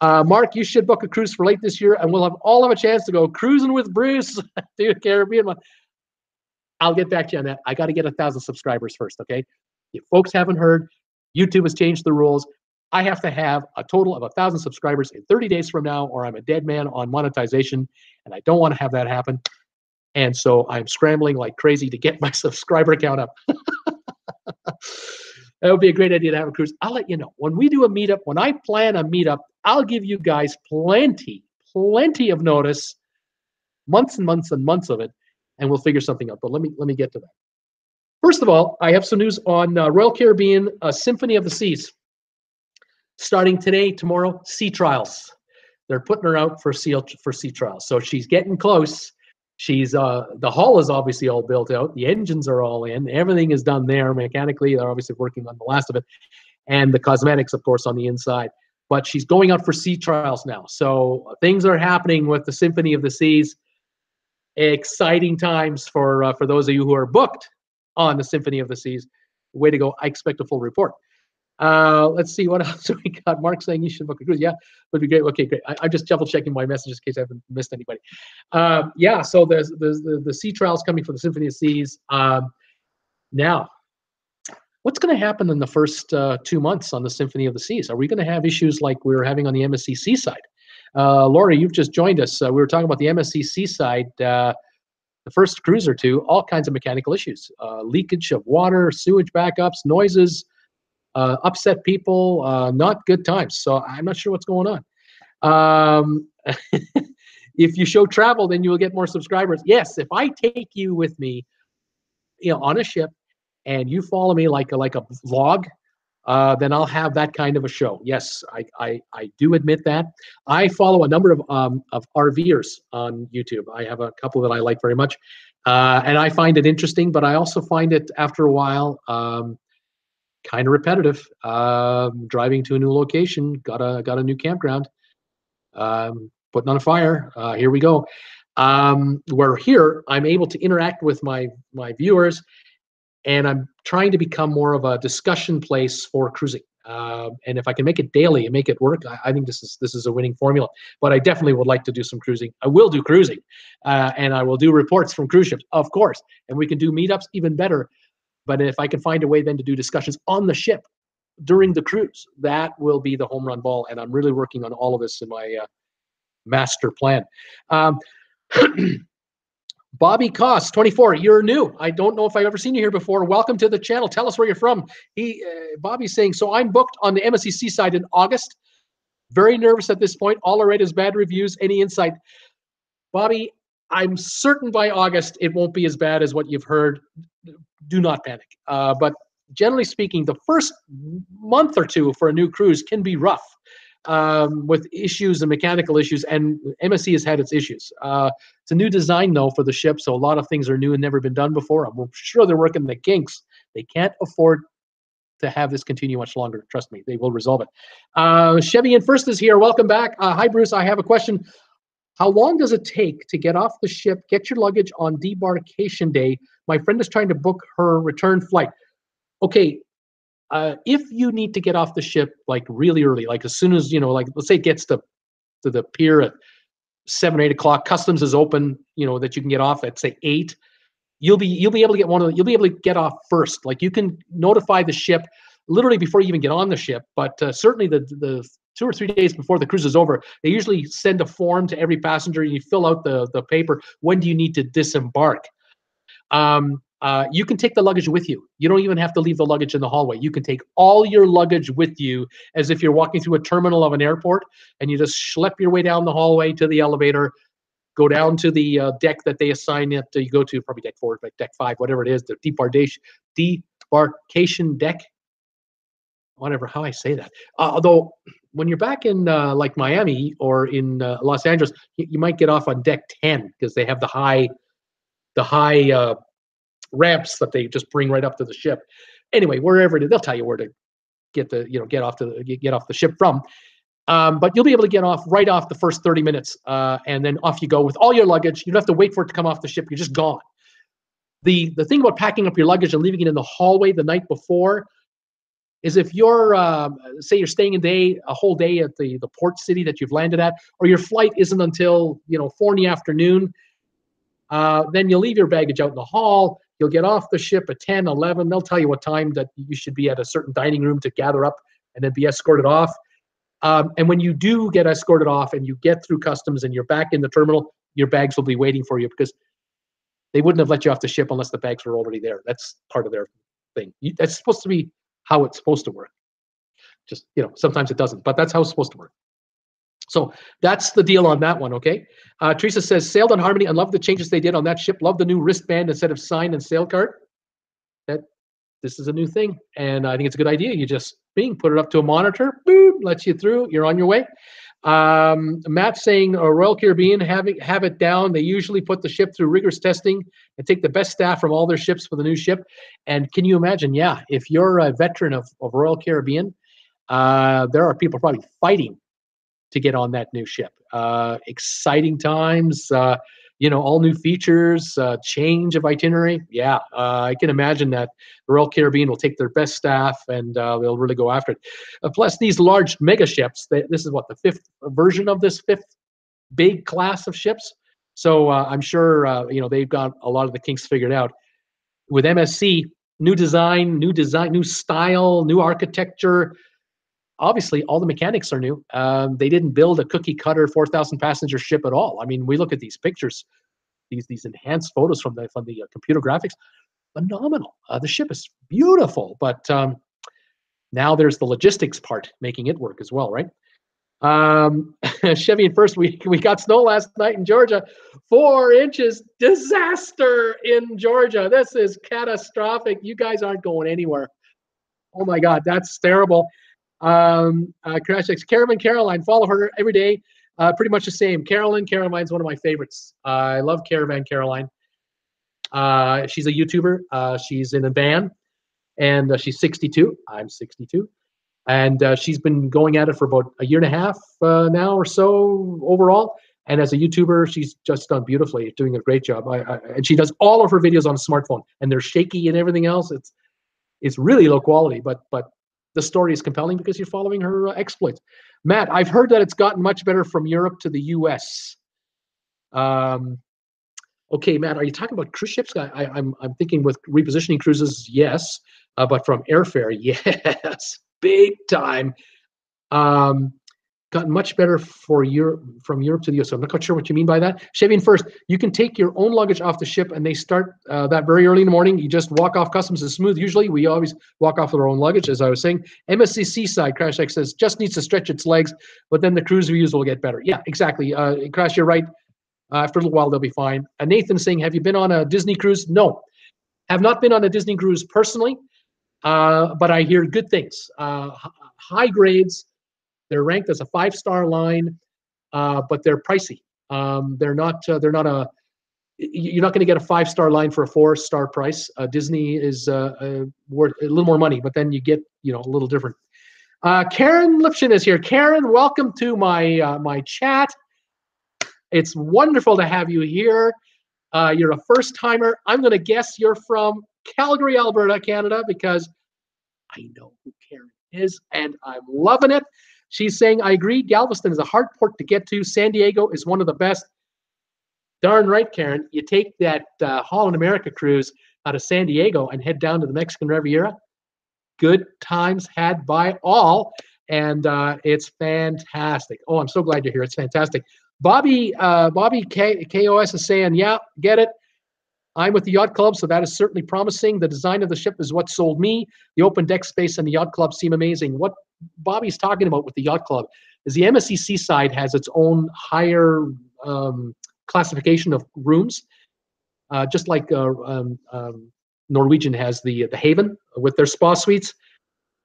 Mark, you should book a cruise for late this year, and we'll all have a chance to go cruising with Bruce to the Caribbean one. I'll get back to you on that. I got to get 1,000 subscribers first, okay? If folks haven't heard, YouTube has changed the rules. I have to have a total of 1,000 subscribers in 30 days from now, or I'm a dead man on monetization, and I don't want to have that happen. And so I'm scrambling like crazy to get my subscriber count up. That would be a great idea to have a cruise. I'll let you know. When we do a meetup, when I plan a meetup, I'll give you guys plenty of notice, months and months and months of it, and we'll figure something out. But let me get to that. First of all, I have some news on Royal Caribbean Symphony of the Seas. Starting today, tomorrow, sea trials. They're putting her out for sea trials. So she's getting close. She's the hull is obviously all built out. The engines are all in. Everything is done there mechanically. They're obviously working on the last of it, and the cosmetics, of course, on the inside. But she's going out for sea trials now. So things are happening with the Symphony of the Seas. Exciting times for those of you who are booked on the Symphony of the Seas. Way to go! I expect a full report. Let's see what else we got. Mark saying you should book a cruise. Yeah, would be great. Okay, great. I'm just double checking my messages in case I haven't missed anybody. Yeah, so there's the sea trials coming for the Symphony of the Seas. Now, what's going to happen in the first 2 months on the Symphony of the Seas? Are we going to have issues like we were having on the MSC Seaside? Laura, you've just joined us. We were talking about the MSC Seaside. The first cruise or two, all kinds of mechanical issues, leakage of water, sewage backups, noises. Upset people, not good times. So I'm not sure what's going on. If you show travel, then you will get more subscribers. Yes, if I take you with me, on a ship, and you follow me like a vlog, then I'll have that kind of a show. Yes, I do admit that. I follow a number of RVers on YouTube. I have a couple that I like very much, and I find it interesting. But I also find it after a while. Kind of repetitive. Driving to a new location, got a new campground, putting on a fire. Here we go. Where here I'm able to interact with my viewers, and I'm trying to become more of a discussion place for cruising. And if I can make it daily and make it work, I think this is a winning formula. But I definitely would like to do some cruising. I will do cruising, and I will do reports from cruise ships, of course. And we can do meetups even better. But if I can find a way then to do discussions on the ship during the cruise, that will be the home run ball. And I'm really working on all of this in my master plan. Bobby Koss, 24, you're new. I don't know if I've ever seen you here before. Welcome to the channel. Tell us where you're from. Bobby's saying, so I'm booked on the MSC Seaside in August. Very nervous at this point. All I read is bad reviews. Any insight? Bobby, I'm certain by August it won't be as bad as what you've heard. Do not panic. But generally speaking, the first month or two for a new cruise can be rough with issues and mechanical issues, and MSC has had its issues. It's a new design, though, for the ship, so a lot of things are new and never been done before. I'm sure they're working the kinks. They can't afford to have this continue much longer. Trust me, they will resolve it. Chevy in first is here. Welcome back. Hi, Bruce. I have a question. How long does it take to get off the ship, get your luggage on debarkation day? My friend is trying to book her return flight. Okay, if you need to get off the ship like really early, like as soon as, like let's say it gets to the pier at 7 or 8 o'clock, customs is open, that you can get off at say 8. You'll be able to get you'll be able to get off first. Like you can notify the ship literally before you even get on the ship, but certainly the 2 or 3 days before the cruise is over, they usually send a form to every passenger. You fill out the paper. When do you need to disembark? You can take the luggage with you. You don't even have to leave the luggage in the hallway. You can take all your luggage with you as if you're walking through a terminal of an airport, and you just schlep your way down the hallway to the elevator, go down to the deck that they assign it to. You go to probably deck 4, like deck 5, whatever it is, the debarkation deck, whatever, how I say that. Although when you're back in like Miami or in Los Angeles, you might get off on deck 10 because they have the high ramps that they just bring right up to the ship. Anyway, wherever it is, they'll tell you where to get off the ship from. But you'll be able to get off right off the first 30 minutes, and then off you go with all your luggage. You don't have to wait for it to come off the ship. You're just gone. The thing about packing up your luggage and leaving it in the hallway the night before is if you're, say you're staying a whole day at the port city that you've landed at, or your flight isn't until 4 in the afternoon, then you'll leave your baggage out in the hall. You'll get off the ship at 10, 11. They'll tell you what time that you should be at a certain dining room to gather up and then be escorted off. And when you do get escorted off and you get through customs and you're back in the terminal, your bags will be waiting for you because they wouldn't have let you off the ship unless the bags were already there. That's part of their thing. That's supposed to be how it's supposed to work. Just, sometimes it doesn't, but that's how it's supposed to work. So that's the deal on that one, okay? Teresa says, sailed on Harmony and loved the changes they did on that ship. Love the new wristband instead of sign and sail card. This is a new thing, and I think it's a good idea. You just put it up to a monitor, boom, lets you through. You're on your way. Matt saying, Royal Caribbean have it down. They usually put the ship through rigorous testing and take the best staff from all their ships for the new ship. And can you imagine? Yeah, if you're a veteran of Royal Caribbean, there are people probably fighting to get on that new ship. Exciting times, all new features, change of itinerary. Yeah, I can imagine that the Royal Caribbean will take their best staff and they'll really go after it. Plus, these large mega ships, this is what, the 5th version of this 5th big class of ships. So I'm sure, they've got a lot of the kinks figured out. With MSC, new design, new style, new architecture. Obviously, all the mechanics are new. They didn't build a cookie cutter 4,000 passenger ship at all. I mean, we look at these pictures, these enhanced photos from the computer graphics, phenomenal. The ship is beautiful, but now there's the logistics part making it work as well, right? Chevy in first, we got snow last night in Georgia, 4 inches, disaster in Georgia. This is catastrophic. You guys aren't going anywhere. Oh my God, that's terrible. Crash X, Caravan Caroline, follow her every day. Pretty much the same. Caroline's one of my favorites. I love Caravan Caroline. She's a YouTuber. She's in a van, and she's 62. I'm 62. And she's been going at it for about a year and a half now or so overall. And as a YouTuber, she's just done beautifully, doing a great job. And she does all of her videos on a smartphone, and they're shaky and everything else. It's really low quality, but the story is compelling because you're following her exploits. Matt, I've heard that it's gotten much better from Europe to the U.S. Okay, Matt, are you talking about cruise ships? I'm thinking with repositioning cruises, yes, but from airfare, yes, big time. Gotten much better for Europe, from Europe to the US. So I'm not quite sure what you mean by that. Chevy in first, you can take your own luggage off the ship, and they start that very early in the morning. You just walk off customs. It's smooth. Usually, we always walk off with our own luggage, as I was saying. MSC Seaside, Crash X says, just needs to stretch its legs, but then the cruise views will get better. Yeah, exactly. Crash, you're right. After a little while, they'll be fine. Nathan saying, have you been on a Disney cruise? No, have not been on a Disney cruise personally, but I hear good things. High grades. They're ranked as a 5-star line, but they're pricey. They're not a. You're not going to get a 5-star line for a 4-star price. Disney is worth a little more money, but then you get a little different. Karen Lipshin is here. Karen, welcome to my my chat. It's wonderful to have you here. You're a first timer. I'm going to guess you're from Calgary, Alberta, Canada, because I know who Karen is, and I'm loving it. She's saying, I agree, Galveston is a hard port to get to. San Diego is one of the best. Darn right, Karen. You take that Holland America cruise out of San Diego and head down to the Mexican Riviera. Good times had by all, and it's fantastic. Oh, I'm so glad you're here. It's fantastic. Bobby KOS is saying, yeah, get it. I'm with the Yacht Club, so that is certainly promising. The design of the ship is what sold me. The open deck space and the Yacht Club seem amazing. What Bobby's talking about with the Yacht Club is the MSC Seaside has its own higher classification of rooms, just like Norwegian has the Haven with their spa suites.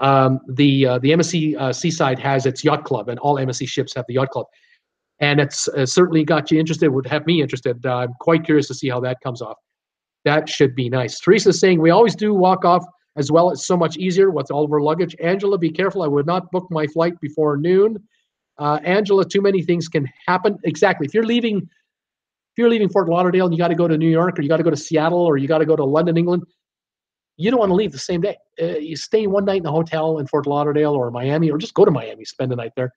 The MSC Seaside has its Yacht Club, and all MSC ships have the Yacht Club. And it's certainly got you interested, would have me interested. I'm quite curious to see how that comes off. That should be nice. Teresa's saying, we always do walk off as well. It's so much easier with all of our luggage. Angela, be careful. I would not book my flight before noon. Angela, too many things can happen. Exactly. If you're leaving Fort Lauderdale and you got to go to New York, or you got to go to Seattle, or you got to go to London, England, you don't want to leave the same day. You stay one night in a hotel in Fort Lauderdale or Miami, or just go to Miami, spend the night there.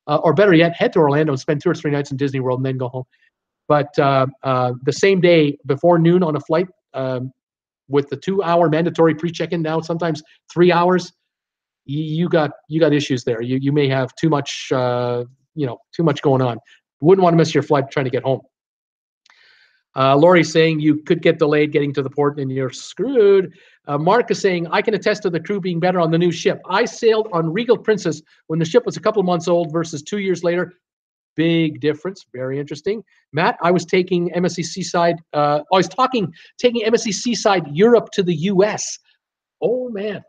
Or better yet, head to Orlando and spend 2 or 3 nights in Disney World and then go home. But the same day before noon on a flight, with the 2-hour mandatory pre-check-in now, sometimes 3 hours, you got issues there. You may have too much too much going on. Wouldn't want to miss your flight trying to get home. Lori's saying you could get delayed getting to the port and you're screwed. Mark is saying, I can attest to the crew being better on the new ship. I sailed on Regal Princess when the ship was a couple of months old versus 2 years later. Big difference. Very interesting. Matt, I was taking MSC Seaside. Taking MSC Seaside Europe to the US. Oh, man.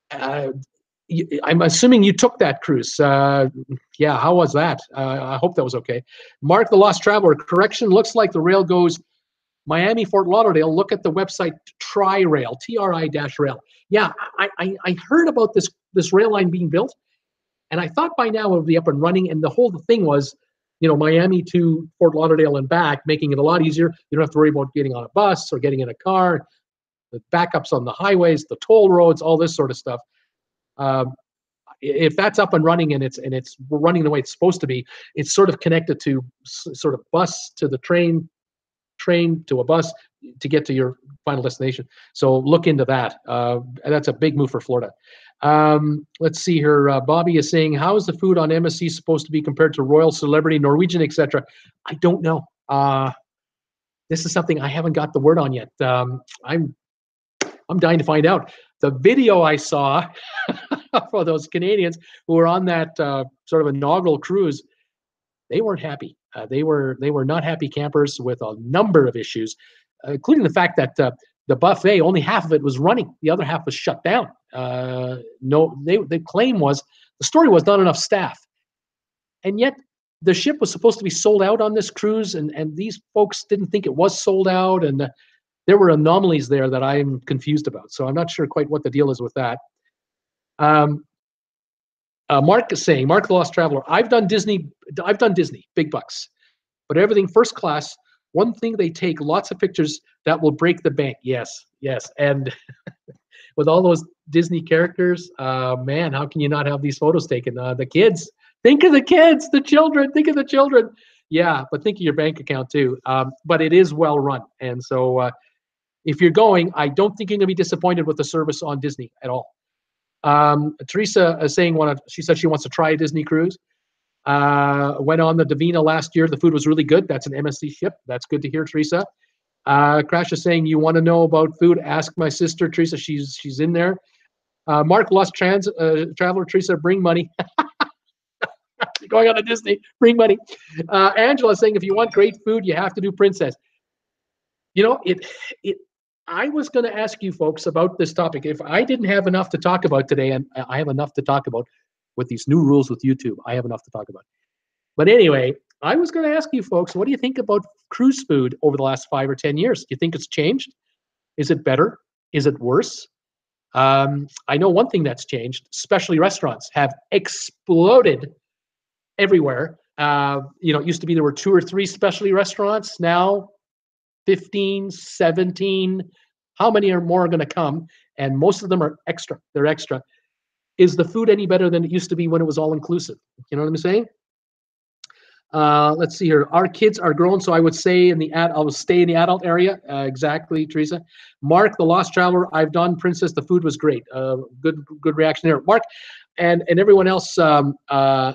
I'm assuming you took that cruise. Yeah, how was that? I hope that was okay. Mark the Lost Traveler, correction, looks like the rail goes Miami, Fort Lauderdale. Look at the website Tri-Rail, TRI-Rail. Yeah, I heard about this rail line being built, and I thought by now it would be up and running, and the whole thing was, Miami to Fort Lauderdale and back, making it a lot easier. You don't have to worry about getting on a bus or getting in a car, the backups on the highways, the toll roads, all this sort of stuff. If that's up and running and it's running the way it's supposed to be, it's sort of connected to sort of bus to the train to a bus to get to your final destination. So look into that. That's a big move for Florida. Let's see here. Bobby is saying, how is the food on MSC supposed to be compared to Royal, Celebrity, Norwegian, etc.? I don't know. This is something I haven't got the word on yet. I'm dying to find out. The video I saw for those Canadians who were on that sort of inaugural cruise, they weren't happy. They were not happy campers with a number of issues, including the fact that the buffet, only half of it was running. The other half was shut down. The claim was, the story was not enough staff. And yet the ship was supposed to be sold out on this cruise, and these folks didn't think it was sold out, and there were anomalies there that I'm confused about. So I'm not sure quite what the deal is with that. Mark is saying, Mark the Lost Traveler, I've done Disney, big bucks, but everything first class. One thing they take lots of pictures that will break the bank. Yes. And with all those Disney characters, man, how can you not have these photos taken? The kids, think of the kids, the children, think of the children. Yeah, but think of your bank account too. But it is well run. And so if you're going, I don't think you're going to be disappointed with the service on Disney at all. Teresa is saying she said she wants to try a Disney cruise. Went on the Divina last year. The food was really good. That's an MSC ship. That's good to hear, Teresa. Crash is saying, you want to know about food? Ask my sister, Teresa. She's in there. Mark Lost Traveler, Teresa, bring money. Going on to Disney, bring money. Angela is saying, if you want great food, you have to do Princess. I was going to ask you folks about this topic. If I didn't have enough to talk about today, and I have enough to talk about with these new rules with YouTube, I have enough to talk about. But anyway, I was going to ask you folks, what do you think about cruise food over the last 5 or 10 years? Do you think it's changed? Is it better? Is it worse? I know one thing that's changed. Specialty restaurants have exploded everywhere. It used to be there were 2 or 3 specialty restaurants. Now 15, 17. How many are more going to come? And most of them are extra. They're extra. Is the food any better than it used to be when it was all inclusive? You know what I'm saying? Let's see here. Our kids are grown, so I would say I will stay in the adult area. Exactly, Teresa. Mark, the Lost Traveler. I've done Princess. The food was great. Good reaction there, Mark, and everyone else. I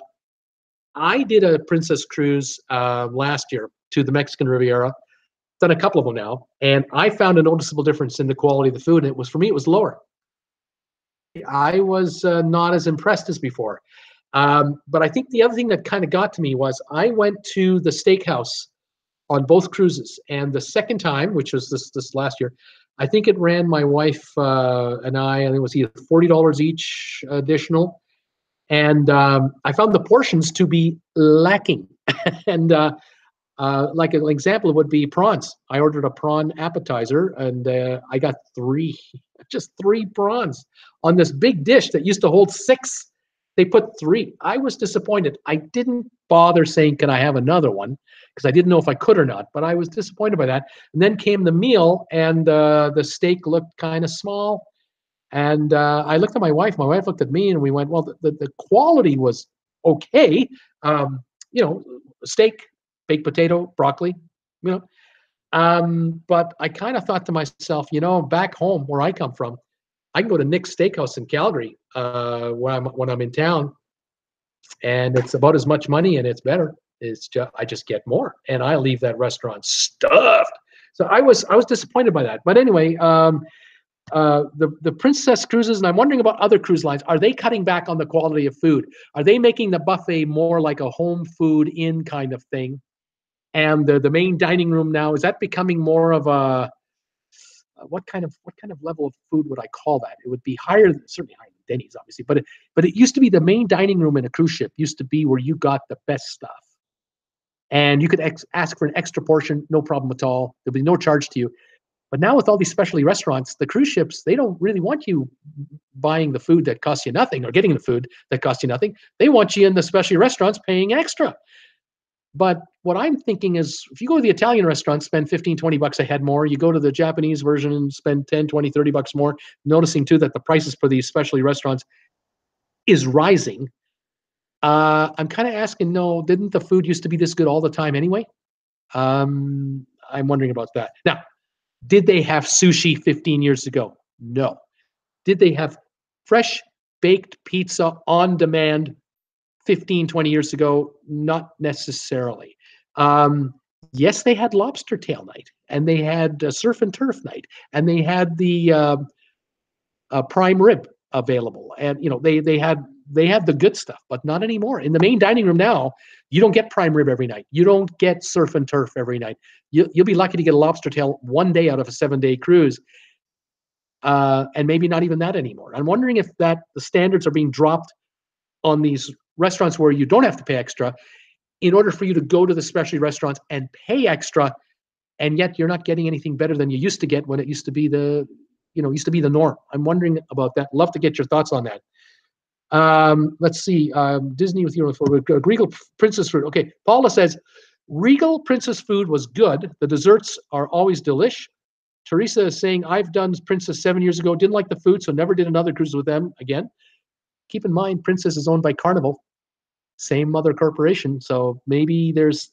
did a Princess cruise last year to the Mexican Riviera. Done a couple of them now, and I found a noticeable difference in the quality of the food. And for me, it was lower. I was not as impressed as before. But I think the other thing that kind of got to me was I went to the steakhouse on both cruises, and the second time, which was this last year, I think it ran my wife and I, and it was either $40 each additional, and I found the portions to be lacking. And like an example would be prawns. I ordered a prawn appetizer, and I got 3, just 3 prawns on this big dish that used to hold 6. They put 3. I was disappointed. I didn't bother saying, can I have another one? Because I didn't know if I could or not, but I was disappointed by that. And then came the meal, and the steak looked kind of small. And I looked at my wife. My wife looked at me, and we went, well, the quality was okay. Steak, baked potato, broccoli, but I kind of thought to myself, back home where I come from, I can go to Nick's Steakhouse in Calgary when I'm in town, and it's about as much money and it's better. I just get more, and I leave that restaurant stuffed. So I was disappointed by that. But anyway, the Princess cruises, and I'm wondering about other cruise lines. Are they cutting back on the quality of food? Are they making the buffet more like a home food inn kind of thing? And the main dining room now, is that becoming more of a what kind of level of food would I call that? It would be certainly higher than Denny's, obviously, but it used to be the main dining room in a cruise ship used to be where you got the best stuff, and you could ask for an extra portion, no problem at all. There'll be no charge to you. But now with all these specialty restaurants, the cruise ships, they don't really want you buying the food that costs you nothing or getting the food that costs you nothing. They want you in the specialty restaurants paying extra. But what I'm thinking is, if you go to the Italian restaurant, spend 15, 20 bucks a head more. You go to the Japanese version and spend 10, 20, 30 bucks more. Noticing too that the prices for these specialty restaurants is rising. I'm kind of asking, no, didn't the food used to be this good all the time anyway? I'm wondering about that. Now, did they have sushi 15 years ago? No. Did they have fresh baked pizza on demand 15, 20 years ago? Not necessarily. Yes, they had lobster tail night, and they had surf and turf night, and they had the prime rib available, and they had the good stuff, but not anymore. In the main dining room now, you don't get prime rib every night. You don't get surf and turf every night. You'll be lucky to get a lobster tail one day out of a 7-day cruise, and maybe not even that anymore. I'm wondering if the standards are being dropped on these restaurants where you don't have to pay extra in order for you to go to the specialty restaurants and pay extra, and yet you're not getting anything better than you used to get when it used to be the norm. I'm wondering about that. Love to get your thoughts on that. Let's see. Disney with Regal Princess food. Okay, Paula says Regal Princess food was good. The desserts are always delish. Teresa is saying, I've done Princess 7 years ago, didn't like the food, so never did another cruise with them again. Keep in mind, Princess is owned by Carnival, same mother corporation, so maybe there's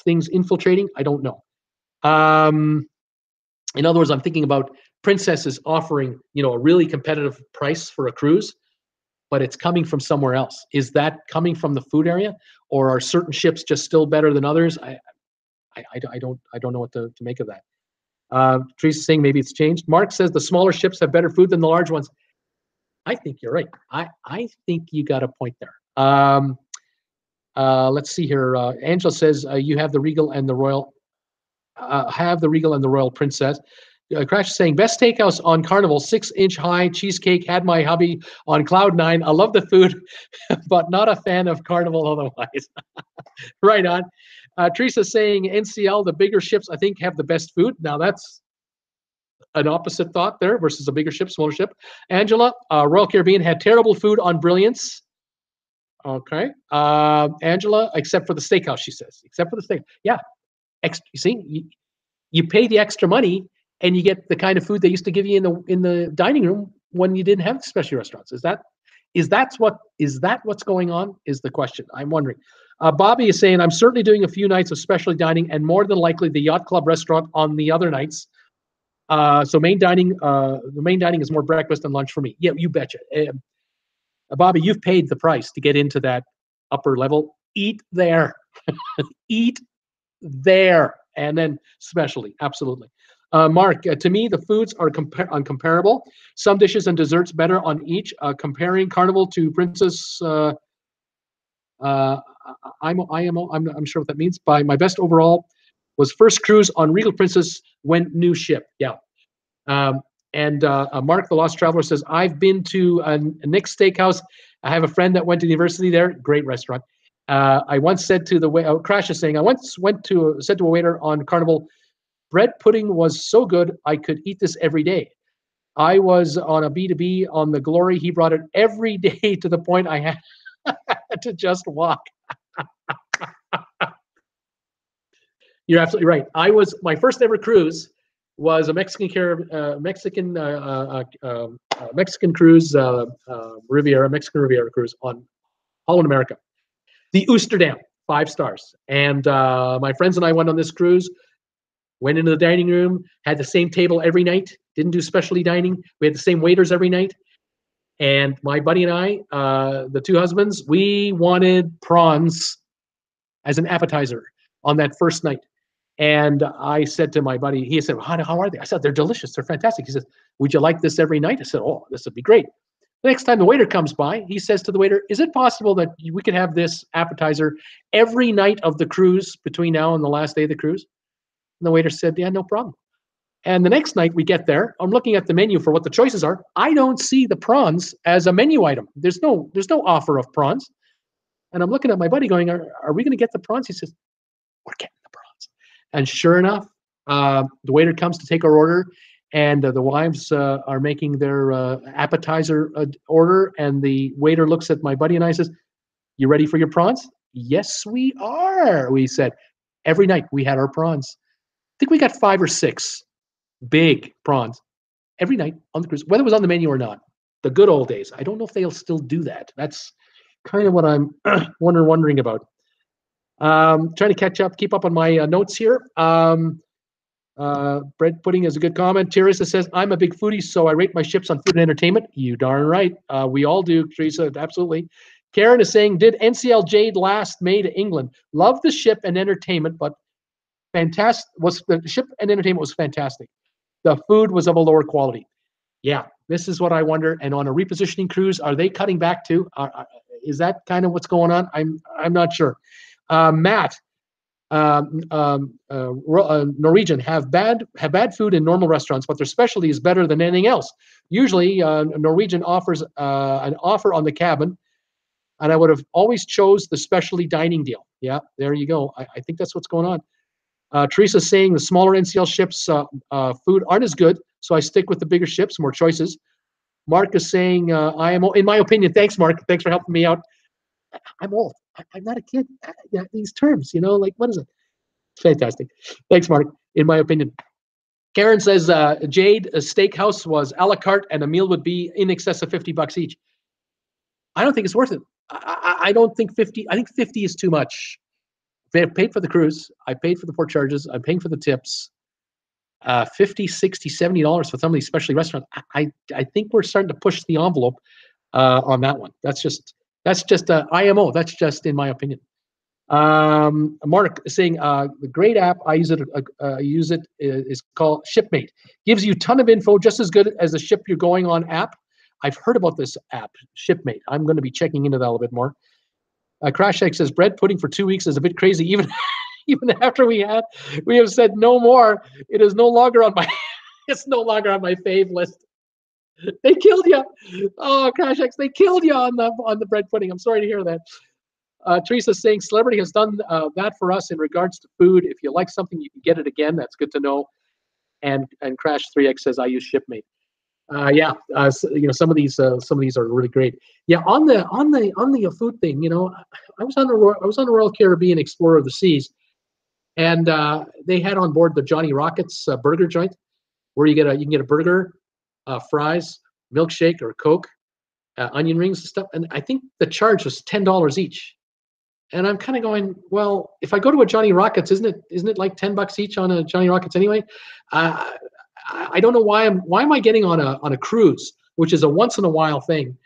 things infiltrating. I don't know. In other words, I'm thinking about Princess is offering, a really competitive price for a cruise, but it's coming from somewhere else. Is that coming from the food area, or are certain ships just still better than others? I don't know what to make of that. Teresa's saying maybe it's changed. Mark says the smaller ships have better food than the large ones. I think you're right. I think you got a point there. Let's see here. Angela says you have the Regal and the Royal. Have the Regal and the Royal Princess. Crash is saying best steakhouse on Carnival, 6-inch high cheesecake. Had my hubby on cloud 9. I love the food, but not a fan of Carnival otherwise. Right on. Teresa's saying NCL, the bigger ships, I think, have the best food. Now that's an opposite thought there versus a bigger ship, smaller ship. Angela, Royal Caribbean had terrible food on Brilliance. Okay. Angela, except for the steakhouse, she says. Except for the steak. Yeah. You see, you pay the extra money and you get the kind of food they used to give you in the dining room when you didn't have specialty restaurants. Is that what's going on? Is the question. I'm wondering. Bobby is saying, I'm certainly doing a few nights of specialty dining and more than likely the Yacht Club restaurant on the other nights. So the main dining is more breakfast and lunch for me. Yeah, you betcha. Bobby, you've paid the price to get into that upper level. Eat there. Eat there. And then specialty, absolutely. Mark, to me, the foods are uncomparable. Some dishes and desserts better on each. Comparing Carnival to Princess, I'm sure what that means. By my best overall was first cruise on Regal Princess when new ship. Yeah. And Mark, the Lost Traveler, says, I've been to Nick's Steakhouse. I have a friend that went to university there. Great restaurant. I once said to the Crash is saying, I once said to a waiter on Carnival, bread pudding was so good, I could eat this every day. I was on a B2B on the Glory. He brought it every day to the point I had to just walk. You're absolutely right. My first ever cruise was a Mexican cruise, Mexican Riviera cruise on Holland America. The Oosterdam, 5 stars. And my friends and I went on this cruise, went into the dining room, had the same table every night, didn't do specialty dining. We had the same waiters every night. And my buddy and I, the 2 husbands, we wanted prawns as an appetizer on that first night. And I said to my buddy, he said, how are they? I said, they're delicious. They're fantastic. He says, would you like this every night? I said, oh, this would be great. The next time the waiter comes by, he says to the waiter, is it possible that we could have this appetizer every night of the cruise between now and the last day of the cruise? And the waiter said, yeah, no problem. And the next night we get there, I'm looking at the menu for what the choices are. I don't see the prawns as a menu item. There's no offer of prawns. And I'm looking at my buddy going, are we going to get the prawns? He says, we're getting the prawns. And sure enough, the waiter comes to take our order, and the wives are making their appetizer order. And the waiter looks at my buddy and I says, you ready for your prawns? Yes, we are, we said. Every night we had our prawns. I think we got 5 or 6 big prawns every night on the cruise, whether it was on the menu or not. The good old days. I don't know if they'll still do that. That's kind of what I'm wondering about. Trying to catch up, keep up on my notes here. Bread pudding is a good comment. Teresa says, I'm a big foodie, so I rate my ships on food and entertainment. You darn right. We all do, Teresa, absolutely. Karen is saying, did NCL Jade last May to England? Love the ship and entertainment, but the ship and entertainment was fantastic. The food was of a lower quality. Yeah, this is what I wonder. And on a repositioning cruise, are they cutting back too? Is that kind of what's going on? I'm not sure. Matt, Norwegian have bad food in normal restaurants, but their specialty is better than anything else. Usually, Norwegian offers an offer on the cabin, and I would have always chose the specialty dining deal. Yeah, there you go. I think that's what's going on. Teresa's saying the smaller NCL ships food aren't as good, so I stick with the bigger ships, more choices. Mark is saying, in my opinion, thanks, Mark. Thanks for helping me out. I'm old. I'm not a kid. These terms, like, what is it? Fantastic. Thanks, Mark. In my opinion. Karen says, Jade, a steakhouse was a la carte and a meal would be in excess of $50 each. I don't think it's worth it. I don't think 50. I think 50 is too much. They have paid for the cruise. I paid for the port charges. I'm paying for the tips. $50, $60, $70 for some of these specialty restaurants. I think we're starting to push the envelope on that one. That's just IMO. That's just in my opinion. Mark is saying the great app I use it is called Shipmate. Gives you a ton of info, just as good as the ship you're going on app. I've heard about this app, Shipmate. I'm going to be checking into that a little bit more. Crash Egg says bread pudding for 2 weeks is a bit crazy. Even after we have said no more, it is no longer on my it's no longer on my fave list. They killed you. Oh, Crash X, they killed you on the bread pudding. I'm sorry to hear that. Teresa's saying Celebrity has done that for us in regards to food. If you like something, you can get it again. That's good to know. And Crash 3X says I use Shipmate. Yeah, some of these are really great. Yeah, on the food thing, I was on the Royal Caribbean Explorer of the Seas, and they had on board the Johnny Rockets burger joint, where you can get a burger, fries, milkshake or Coke, onion rings and stuff. And I think the charge was $10 each. And I'm kind of going, well, if I go to a Johnny Rockets, isn't it like $10 each on a Johnny Rockets anyway? I don't know why am I getting on a cruise, which is a once in a while thing.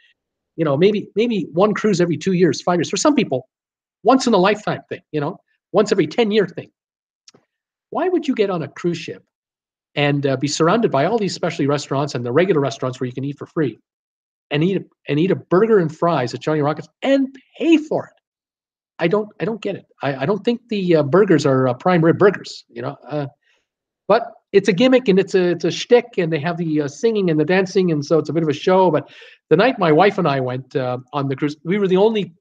Maybe one cruise every 2 years, 5 years. For some people, once in a lifetime thing. Once every 10-year thing. Why would you get on a cruise ship and be surrounded by all these specialty restaurants and the regular restaurants where you can eat for free, and eat a burger and fries at Johnny Rockets and pay for it? I don't get it. I don't think the burgers are prime rib burgers. But it's a gimmick and it's a shtick, and they have the singing and the dancing, and so it's a bit of a show. But the night my wife and I went on the cruise, we were the only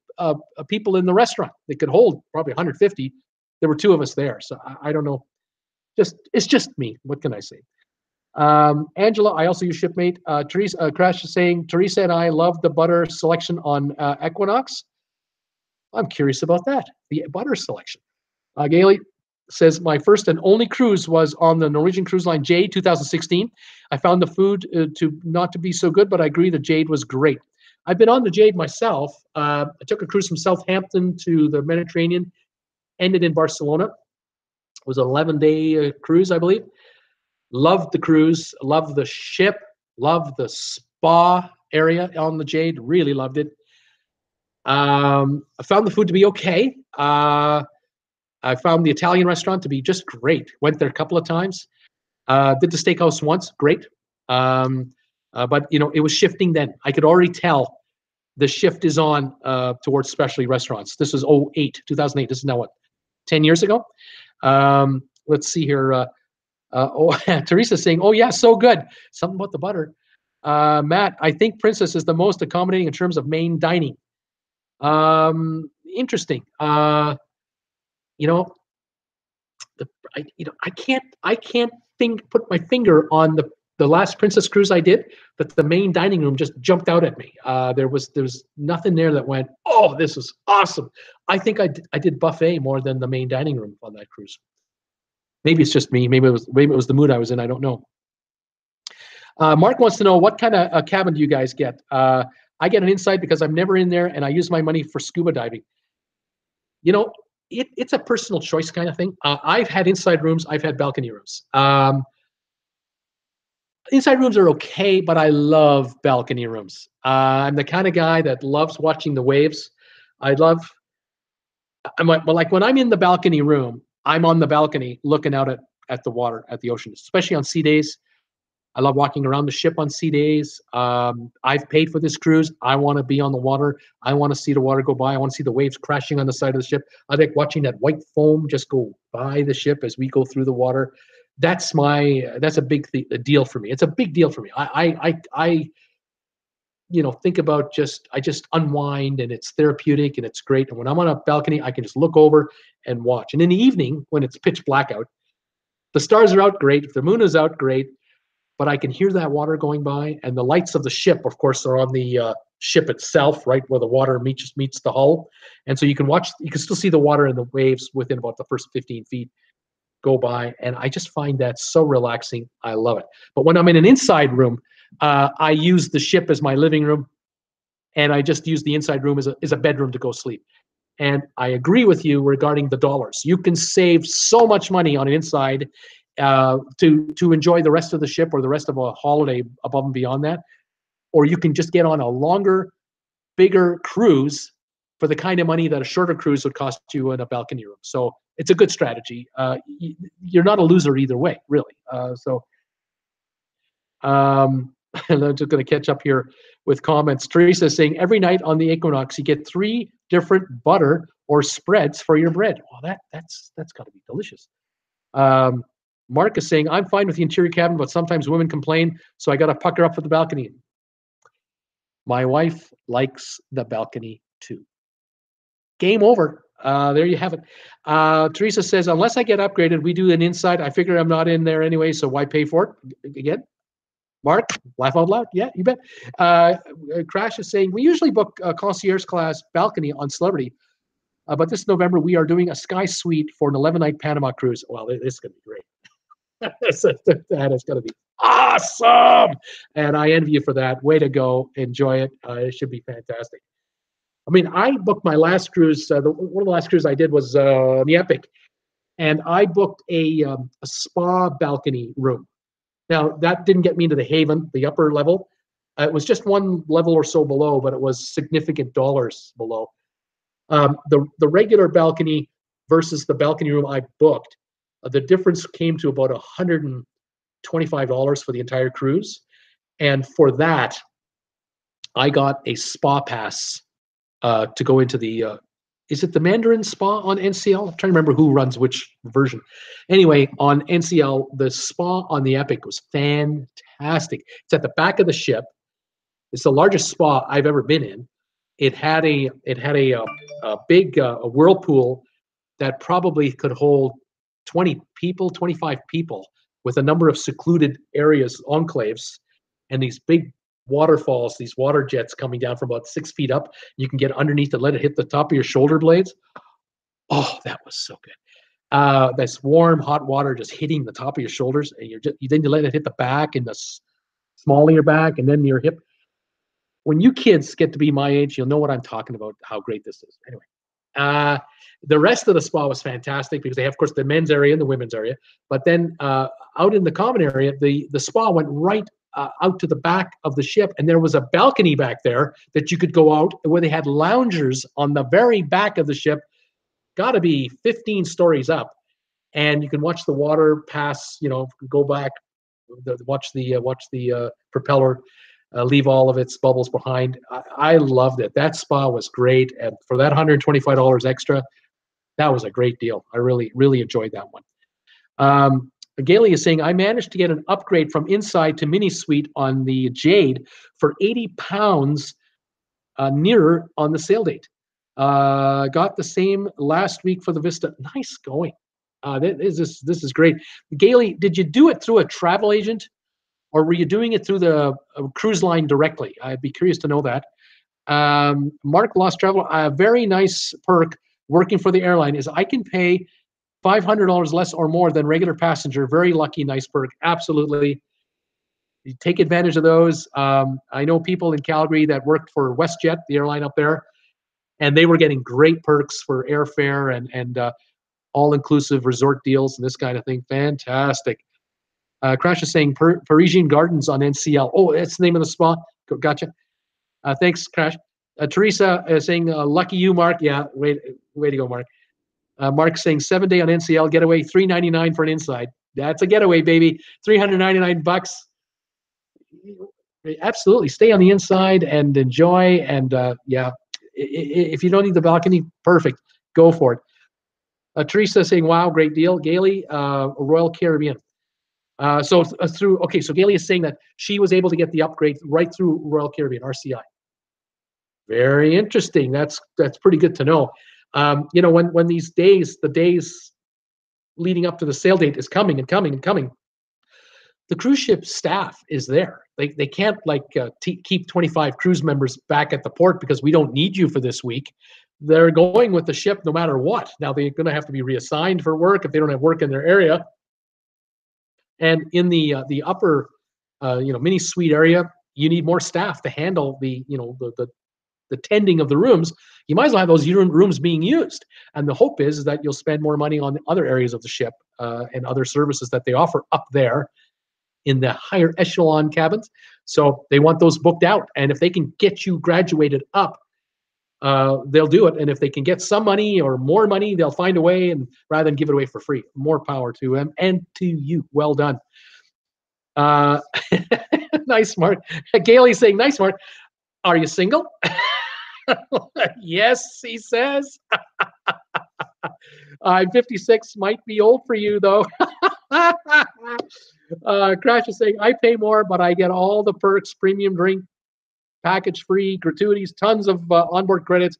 people in the restaurant. They could hold probably 150. There were 2 of us there, so I don't know. It's just me. What can I say? Angela, I also use Shipmate. Teresa, Crash is saying, Teresa and I love the butter selection on Equinox. I'm curious about that, the butter selection. Gailey says, my first and only cruise was on the Norwegian Cruise Line Jade 2016. I found the food not to be so good, but I agree the Jade was great. I've been on the Jade myself. I took a cruise from Southampton to the Mediterranean, ended in Barcelona. It was an 11-day cruise, I believe. Loved the cruise, loved the ship, loved the spa area on the Jade, really loved it. I found the food to be okay. I found the Italian restaurant to be just great. Went there a couple of times. Did the steakhouse once, great. But it was shifting then. I could already tell the shift is on towards specialty restaurants. This was 2008. This is now what, 10 years ago? Let's see here. Teresa's saying, oh yeah, so good. Something about the butter. Matt, I think Princess is the most accommodating in terms of main dining. Interesting. I can't put my finger on the last Princess cruise I did, but the main dining room just jumped out at me. There was nothing there that went, oh, this is awesome. I think I did buffet more than the main dining room on that cruise. Maybe it's just me. Maybe it was the mood I was in. I don't know. Mark wants to know, what kind of cabin do you guys get? I get an inside because I'm never in there, and I use my money for scuba diving. It's a personal choice kind of thing. I've had inside rooms. I've had balcony rooms. Inside rooms are okay, but I love balcony rooms. I'm the kind of guy that loves watching the waves. Like when I'm in the balcony room, I'm on the balcony looking out at the water, at the ocean, especially on sea days. I love walking around the ship on sea days. I've paid for this cruise. I want to be on the water. I want to see the water go by. I want to see the waves crashing on the side of the ship. I like watching that white foam just go by the ship as we go through the water. That's a big deal for me. It's a big deal for me. I think about I just unwind, and it's therapeutic and it's great. And when I'm on a balcony, I can just look over and watch. And in the evening, when it's pitch black out, the stars are out, great. If the moon is out, great. But I can hear that water going by, and the lights of the ship, of course, are on the ship itself, right where the water meets the hull. And so you can still see the water and the waves within about the first 15 feet go by. And I just find that so relaxing. I love it. But when I'm in an inside room, I use the ship as my living room, and I just use the inside room as a bedroom to go sleep. And I agree with you regarding the dollars. You can save so much money on an inside to enjoy the rest of the ship or the rest of a holiday above and beyond that. Or you can just get on a longer, bigger cruise for the kind of money that a shorter cruise would cost you in a balcony room. So it's a good strategy. You're not a loser either way, really. I'm just going to catch up here with comments. Teresa is saying, every night on the Equinox, you get 3 different butter or spreads for your bread. Oh, that's got to be delicious. Mark is saying, I'm fine with the interior cabin, but sometimes women complain, so I got to pucker up for the balcony. My wife likes the balcony too. Game over. There you have it. Teresa says, unless I get upgraded, we do an inside. I figure I'm not in there anyway, so why pay for it? Again, Mark, laugh out loud. Yeah, you bet. Crash is saying, we usually book a concierge class balcony on Celebrity, but this November we are doing a sky suite for an 11-night Panama cruise. Well, this is going to be great. That is going to be awesome. And I envy you for that. Way to go. Enjoy it. It should be fantastic. I mean, I booked my last cruise. One of the last cruises I did was the Epic, and I booked a spa balcony room. Now, that didn't get me into the Haven, the upper level. It was just one level or so below, but it was significant dollars below. The regular balcony versus the balcony room I booked, the difference came to about $125 for the entire cruise. And for that, I got a spa pass to go into the, is it the Mandarin Spa on NCL? I'm trying to remember who runs which version. Anyway, on NCL, the spa on the Epic was fantastic. It's at the back of the ship. It's the largest spa I've ever been in. It had a big whirlpool that probably could hold 20 people, 25 people, with a number of secluded areas, enclaves, and these big waterfalls, these water jets coming down from about 6 feet up. You can get underneath and let it hit the top of your shoulder blades. Oh, that was so good. That's warm, hot water just hitting the top of your shoulders, and then you let it hit the back and the small of your back, and then your hip. When you kids get to be my age, you'll know what I'm talking about, how great this is. Anyway, the rest of the spa was fantastic because they have, of course, the men's area and the women's area. But then out in the common area, the spa went right out to the back of the ship, and there was a balcony back there that you could go out where they had loungers on the very back of the ship, got to be 15 stories up, and you can watch the water pass. Go back, watch the propeller. Leave all of its bubbles behind. I loved it. That spa was great. And for that $125 extra, that was a great deal. I really, really enjoyed that one. Gailey is saying, I managed to get an upgrade from inside to mini suite on the Jade for £80 nearer on the sale date. Got the same last week for the Vista. Nice going. This is great. Gailey, did you do it through a travel agent? Or were you doing it through the cruise line directly? I'd be curious to know that. Mark Lost Travel, a very nice perk working for the airline is I can pay $500 less or more than regular passenger. Very lucky, nice perk. Absolutely. You take advantage of those. I know people in Calgary that worked for WestJet, the airline up there, and they were getting great perks for airfare and all-inclusive resort deals and this kind of thing. Fantastic. Crash is saying Parisian Gardens on NCL. Oh, that's the name of the spa. Gotcha. Thanks, Crash. Teresa is saying, lucky you, Mark. Yeah, way to go, Mark. Mark's saying 7-day on NCL getaway, $399 for an inside. That's a getaway, baby. $399. Absolutely. Stay on the inside and enjoy. And yeah, if you don't need the balcony, perfect. Go for it. Teresa saying, wow, great deal. Gailey, Royal Caribbean. So Gailey is saying that she was able to get the upgrade right through Royal Caribbean, RCI. Very interesting. That's pretty good to know. When these days, the days leading up to the sale date is coming and coming and coming, the cruise ship staff is there. They can't keep 25 cruise members back at the port because we don't need you for this week. They're going with the ship no matter what. Now they're going to have to be reassigned for work if they don't have work in their area. And in the upper, mini suite area, you need more staff to handle the tending of the rooms. You might as well have those rooms being used. And the hope is that you'll spend more money on the other areas of the ship and other services that they offer up there in the higher echelon cabins. So they want those booked out. And if they can get you graduated up, they'll do it. And if they can get some money or more money, they'll find a way, and rather than give it away for free. More power to them and to you. Well done. Nice, Mark. Gailey's saying, nice, Mark. Are you single? Yes, he says. I'm 56. Might be old for you, though. Crash is saying, I pay more, but I get all the perks, premium drink, package free, gratuities, tons of onboard credits,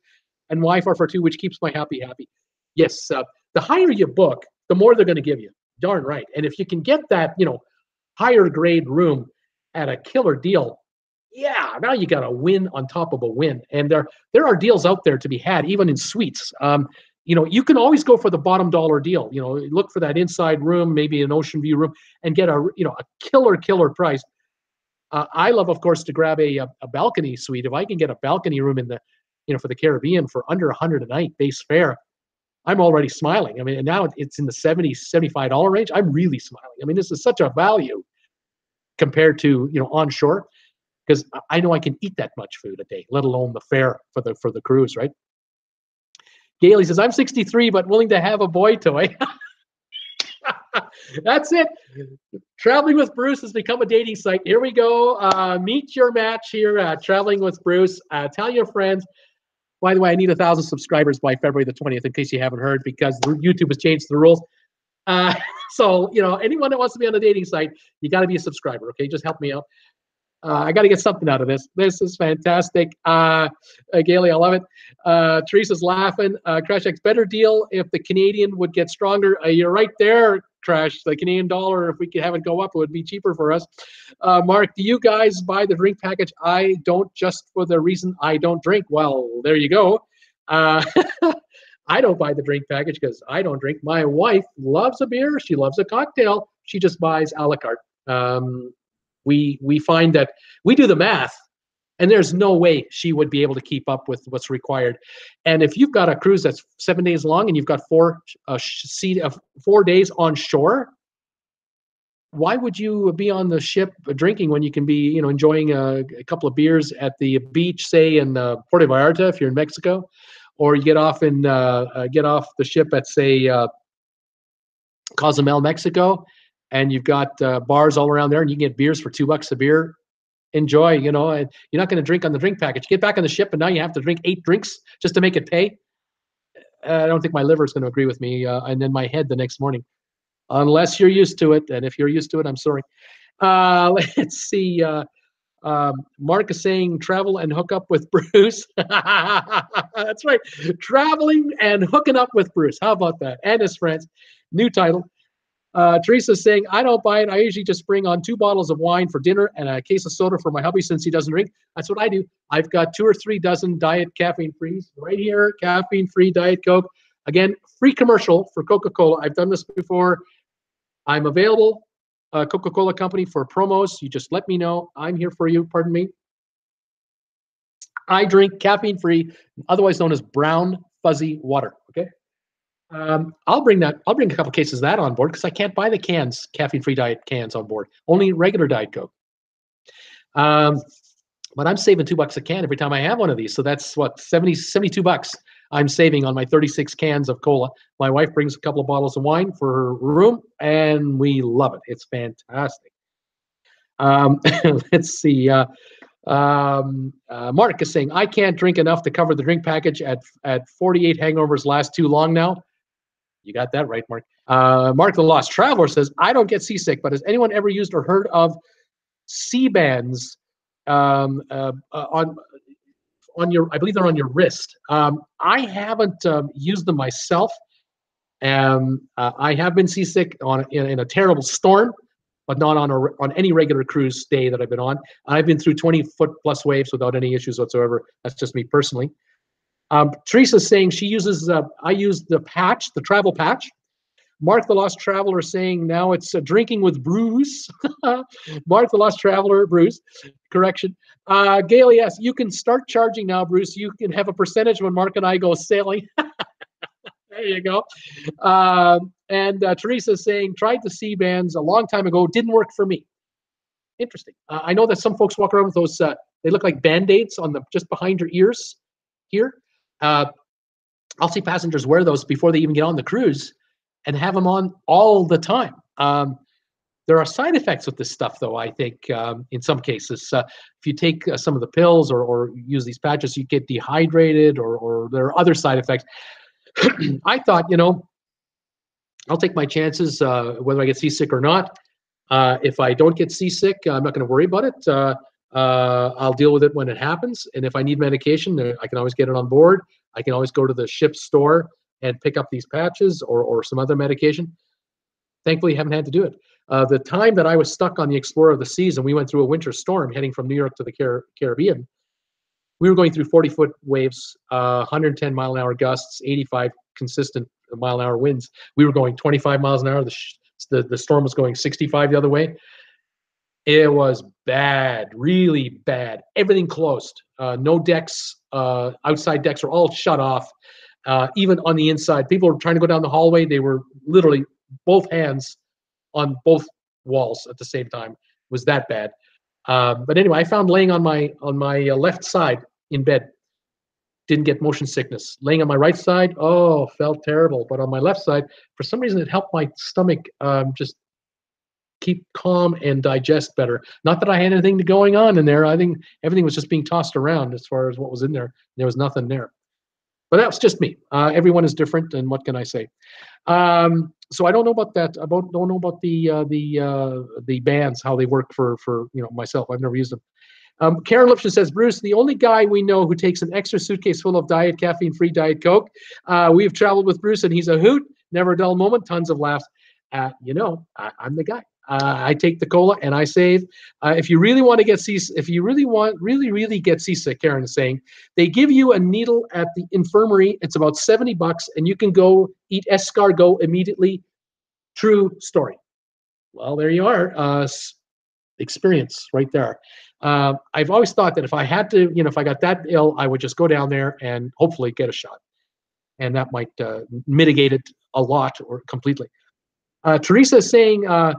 and Wi-Fi for 2, which keeps my happy. Yes, the higher you book, the more they're going to give you. Darn right. And if you can get that, higher grade room at a killer deal, yeah, now you got a win on top of a win. And there are deals out there to be had, even in suites. You can always go for the bottom dollar deal. Look for that inside room, maybe an ocean view room, and get a killer price. I love, of course, to grab a balcony suite. If I can get a balcony room in the, for the Caribbean for under $100 a night base fare, I'm already smiling. I mean, and now it's in the $70, $75 range. I'm really smiling. I mean, this is such a value compared to, onshore, because I know I can eat that much food a day, let alone the fare for the cruise, right? Gailey says, I'm 63, but willing to have a boy toy. That's it. Traveling with Bruce has become a dating site. Here we go. Meet your match here. Traveling with Bruce. Tell your friends. By the way, I need 1,000 subscribers by February the 20th, in case you haven't heard, because YouTube has changed the rules. So, anyone that wants to be on a dating site, you got to be a subscriber, okay? Just help me out. I got to get something out of this. This is fantastic. Gailey, I love it. Teresa's laughing. Crash X, better deal if the Canadian would get stronger. You're right there, Crash. The Canadian dollar, if we could have it go up, it would be cheaper for us. Mark, do you guys buy the drink package? I don't, just for the reason I don't drink. Well, there you go. I don't buy the drink package because I don't drink. My wife loves a beer. She loves a cocktail. She just buys a la carte. We find that we do the math, and there's no way she would be able to keep up with what's required. And if you've got a cruise that's 7 days long and you've got 4 days on shore, why would you be on the ship drinking when you can be, enjoying a couple of beers at the beach, say in Puerto Vallarta if you're in Mexico, or you get off the ship at, say, Cozumel, Mexico, and you've got bars all around there, and you can get beers for $2 a beer. Enjoy, and you're not going to drink on the drink package. Get back on the ship, and now you have to drink 8 drinks just to make it pay. I don't think my liver is going to agree with me, and then my head the next morning, unless you're used to it. And if you're used to it, I'm sorry. Let's see. Mark is saying travel and hook up with Bruce. That's right. Traveling and hooking up with Bruce. How about that? And his friends. New title. Teresa's saying, I don't buy it. I usually just bring on 2 bottles of wine for dinner and a case of soda for my hubby since he doesn't drink. That's what I do. I've got 2 or 3 dozen diet caffeine-frees right here, caffeine-free Diet Coke. Again, free commercial for Coca-Cola. I've done this before. I'm available, Coca-Cola Company, for promos. You just let me know. I'm here for you. Pardon me. I drink caffeine-free, otherwise known as brown fuzzy water. Okay. I'll bring a couple cases of that on board because I can't buy the cans, caffeine-free diet cans on board. Only regular Diet Coke. But I'm saving $2 a can every time I have one of these. So that's what, $72 I'm saving on my 36 cans of cola. My wife brings a couple of bottles of wine for her room, and we love it. It's fantastic. Let's see. Mark is saying, I can't drink enough to cover the drink package at 48 hangovers last too long now. You got that right, Mark. Mark the Lost Traveler says, I don't get seasick, but has anyone ever used or heard of sea bands on your, I believe they're on your wrist. I haven't used them myself. I have been seasick in a terrible storm, but not on any regular cruise day that I've been on. I've been through 20-foot-plus waves without any issues whatsoever. That's just me personally. Teresa's saying she uses, I use the patch, the travel patch. Mark the Lost Traveler saying now it's drinking with Bruce. Mark the Lost Traveler, Bruce, correction. Gail, yes, you can start charging now, Bruce. You can have a percentage when Mark and I go sailing. There you go. And Teresa's saying, tried the sea bands a long time ago, didn't work for me. Interesting. I know that some folks walk around with those, they look like Band-Aids on just behind your ears here. I'll see passengers wear those before they even get on the cruise and have them on all the time. There are side effects with this stuff, though, I think, in some cases. If you take some of the pills or use these patches, you get dehydrated or there are other side effects. I thought, I'll take my chances whether I get seasick or not. If I don't get seasick, I'm not going to worry about it. I'll deal with it when it happens. And if I need medication, I can always get it on board. I can always go to the ship store and pick up these patches or some other medication. Thankfully, haven't had to do it. The time that I was stuck on the Explorer of the Seas and we went through a winter storm heading from New York to the Caribbean, we were going through 40-foot waves, 110 mile an hour gusts, 85 consistent mile an hour winds. We were going 25 miles an hour. The storm was going 65 the other way. It was bad, really bad. Everything closed. No decks, outside decks were all shut off. Even on the inside, people were trying to go down the hallway. They were literally both hands on both walls at the same time. It was that bad. But anyway, I found laying on my left side in bed, didn't get motion sickness. Laying on my right side, oh, felt terrible. But on my left side, for some reason, it helped my stomach just keep calm and digest better. Not that I had anything going on in there. I think everything was just being tossed around as far as what was in there. There was nothing there. But that was just me. Everyone is different, and what can I say? So I don't know about that. Don't know about the bands, how they work for myself. I've never used them. Karen Lipson says, Bruce, the only guy we know who takes an extra suitcase full of diet caffeine-free Diet Coke. We've traveled with Bruce, and he's a hoot. Never a dull moment. Tons of laughs. I'm the guy. I take the cola and I save. If you really want to get seasick, if you really get seasick, Karen is saying, they give you a needle at the infirmary. It's about $70, and you can go eat escargot immediately. True story. Well, there you are. Experience right there. I've always thought that if I had to, if I got that ill, I would just go down there and hopefully get a shot, and that might mitigate it a lot or completely. Teresa is saying a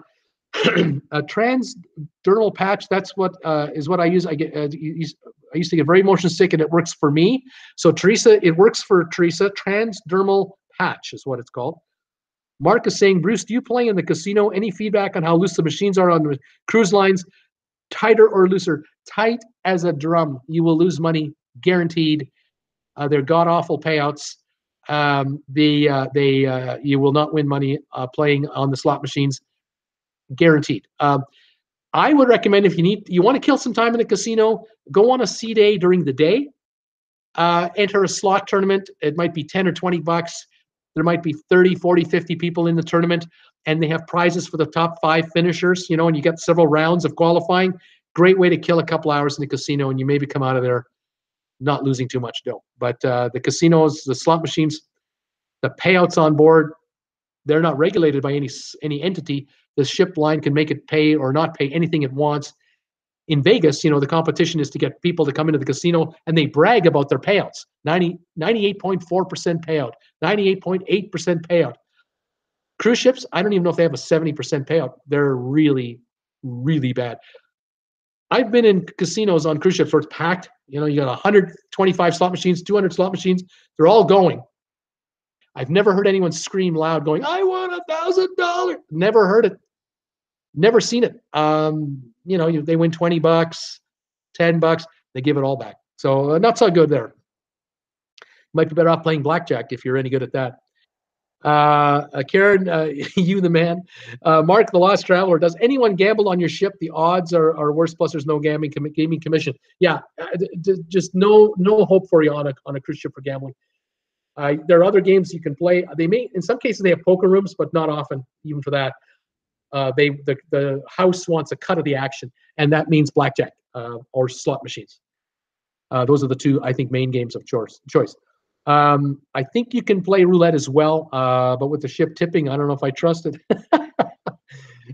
transdermal patch. That's what is what I use. I used to get very motion sick, and it works for me. So Teresa, it works for Teresa. Transdermal patch is what it's called. Mark is saying, Bruce, do you play in the casino? Any feedback on how loose the machines are on the cruise lines? Tighter or looser? Tight as a drum. You will lose money, guaranteed. They're god awful payouts. You will not win money playing on the slot machines, guaranteed. I would recommend, if you want to kill some time in a casino, go on a sea day during the day. Enter a slot tournament. It might be 10 or 20 bucks. There might be 30, 40, 50 people in the tournament, and they have prizes for the top 5 finishers, and you get several rounds of qualifying. Great way to kill a couple hours in the casino, and you maybe come out of there not losing too much dough. But the casinos, the slot machines, the payouts on board, they're not regulated by any entity. The ship line can make it pay or not pay anything it wants. In Vegas, the competition is to get people to come into the casino, and they brag about their payouts. 98.4% payout, 98.8% payout. Cruise ships, I don't even know if they have a 70% payout. They're really, really bad. I've been in casinos on cruise ships where it's packed. You got 125 slot machines, 200 slot machines. They're all going. I've never heard anyone scream loud going, I want $1,000. Never heard it. Never seen it. They win $20, $10, they give it all back. So not so good there. Might be better off playing blackjack if you're any good at that. Karen, you the man. Mark, the Lost Traveler, does anyone gamble on your ship? The odds are worse, plus there's no gaming commission. Yeah, just no hope for you on a cruise ship for gambling. There are other games you can play. They may, in some cases, they have poker rooms, but not often, even for that. The house wants a cut of the action, and that means blackjack or slot machines. Those are the two, I think, main games of choice. I think you can play roulette as well, but with the ship tipping, I don't know if I trust it.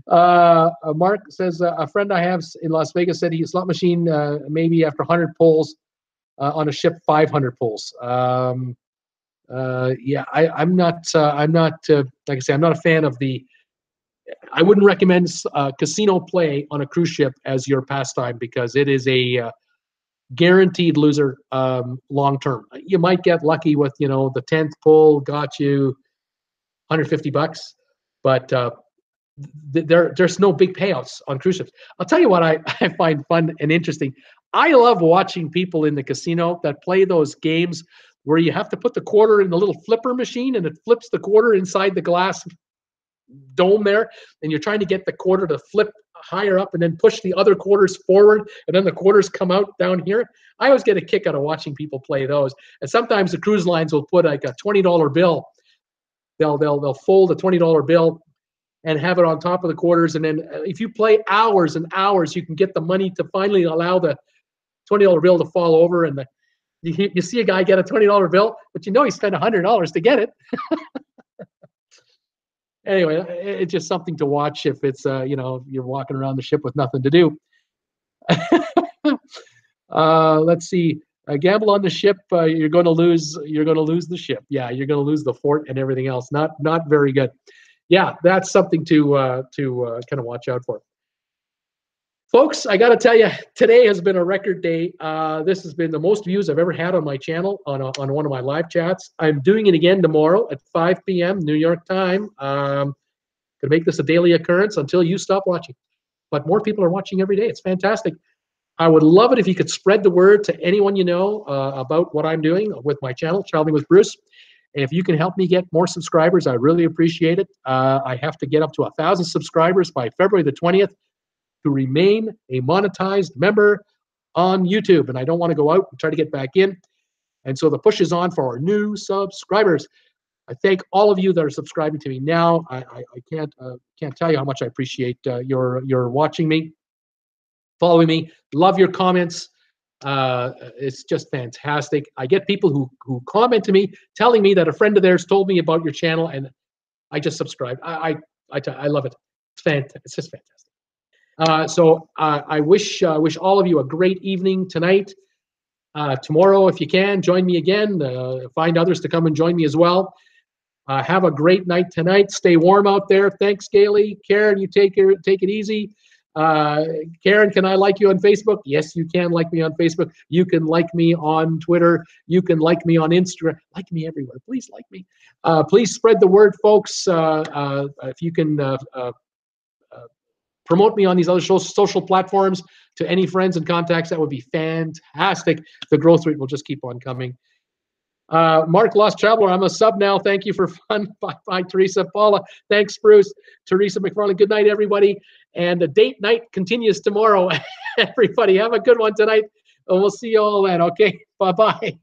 Mark says, a friend I have in Las Vegas said slot machine maybe after 100 pulls, on a ship 500 pulls. I'm not like I say, I'm not a fan of I wouldn't recommend casino play on a cruise ship as your pastime, because it is a guaranteed loser long term. You might get lucky with the 10th pull got you $150, but there's no big payouts on cruise ships. I'll tell you what I find fun and interesting. I love watching people in the casino that play those games where you have to put the quarter in the little flipper machine, and it flips the quarter inside the glass dome there, and you're trying to get the quarter to flip higher up and then push the other quarters forward, and then the quarters come out down here. I always get a kick out of watching people play those. And sometimes the cruise lines will put like a $20 bill. They'll fold a $20 bill and have it on top of the quarters. And then if you play hours and hours, you can get the money to finally allow the $20 bill to fall over. And you see a guy get a $20 bill, but you know he spent $100 to get it. Anyway, it's just something to watch if it's, you're walking around the ship with nothing to do. Let's see. Gamble on the ship, you're going to lose. You're going to lose the ship. Yeah, you're going to lose the fort and everything else. Not very good. Yeah, that's something to kind of watch out for. Folks, I got to tell you, today has been a record day. This has been the most views I've ever had on my channel on one of my live chats. I'm doing it again tomorrow at 5 p.m. New York time. Gonna make this a daily occurrence until you stop watching. But more people are watching every day. It's fantastic. I would love it if you could spread the word to anyone you know about what I'm doing with my channel, Traveling with Bruce. If you can help me get more subscribers, I really appreciate it. I have to get up to 1,000 subscribers by February the 20th to remain a monetized member on YouTube. And I don't want to go out and try to get back in. And so the push is on for our new subscribers. I thank all of you that are subscribing to me now. I can't tell you how much I appreciate your watching me, following me. Love your comments. It's just fantastic. I get people who comment to me telling me that a friend of theirs told me about your channel, and I just subscribed. I love it. It's fantastic. It's just fantastic. So I wish all of you a great evening tonight. Tomorrow, if you can, join me again. Find others to come and join me as well. Have a great night tonight. Stay warm out there. Thanks, Gailey. Karen, you take it easy. Karen, can I like you on Facebook? Yes, you can like me on Facebook. You can like me on Twitter. You can like me on Instagram. Like me everywhere. Please like me. Please spread the word, folks. If you can promote me on these other social platforms to any friends and contacts, that would be fantastic. The growth rate will just keep on coming. Mark Lost Traveler, I'm a sub now. Thank you for fun. Bye, Teresa. Paula, thanks, Bruce. Teresa McFarland, good night, everybody. And the date night continues tomorrow. Everybody, have a good one tonight. And we'll see you all then. Okay, bye-bye.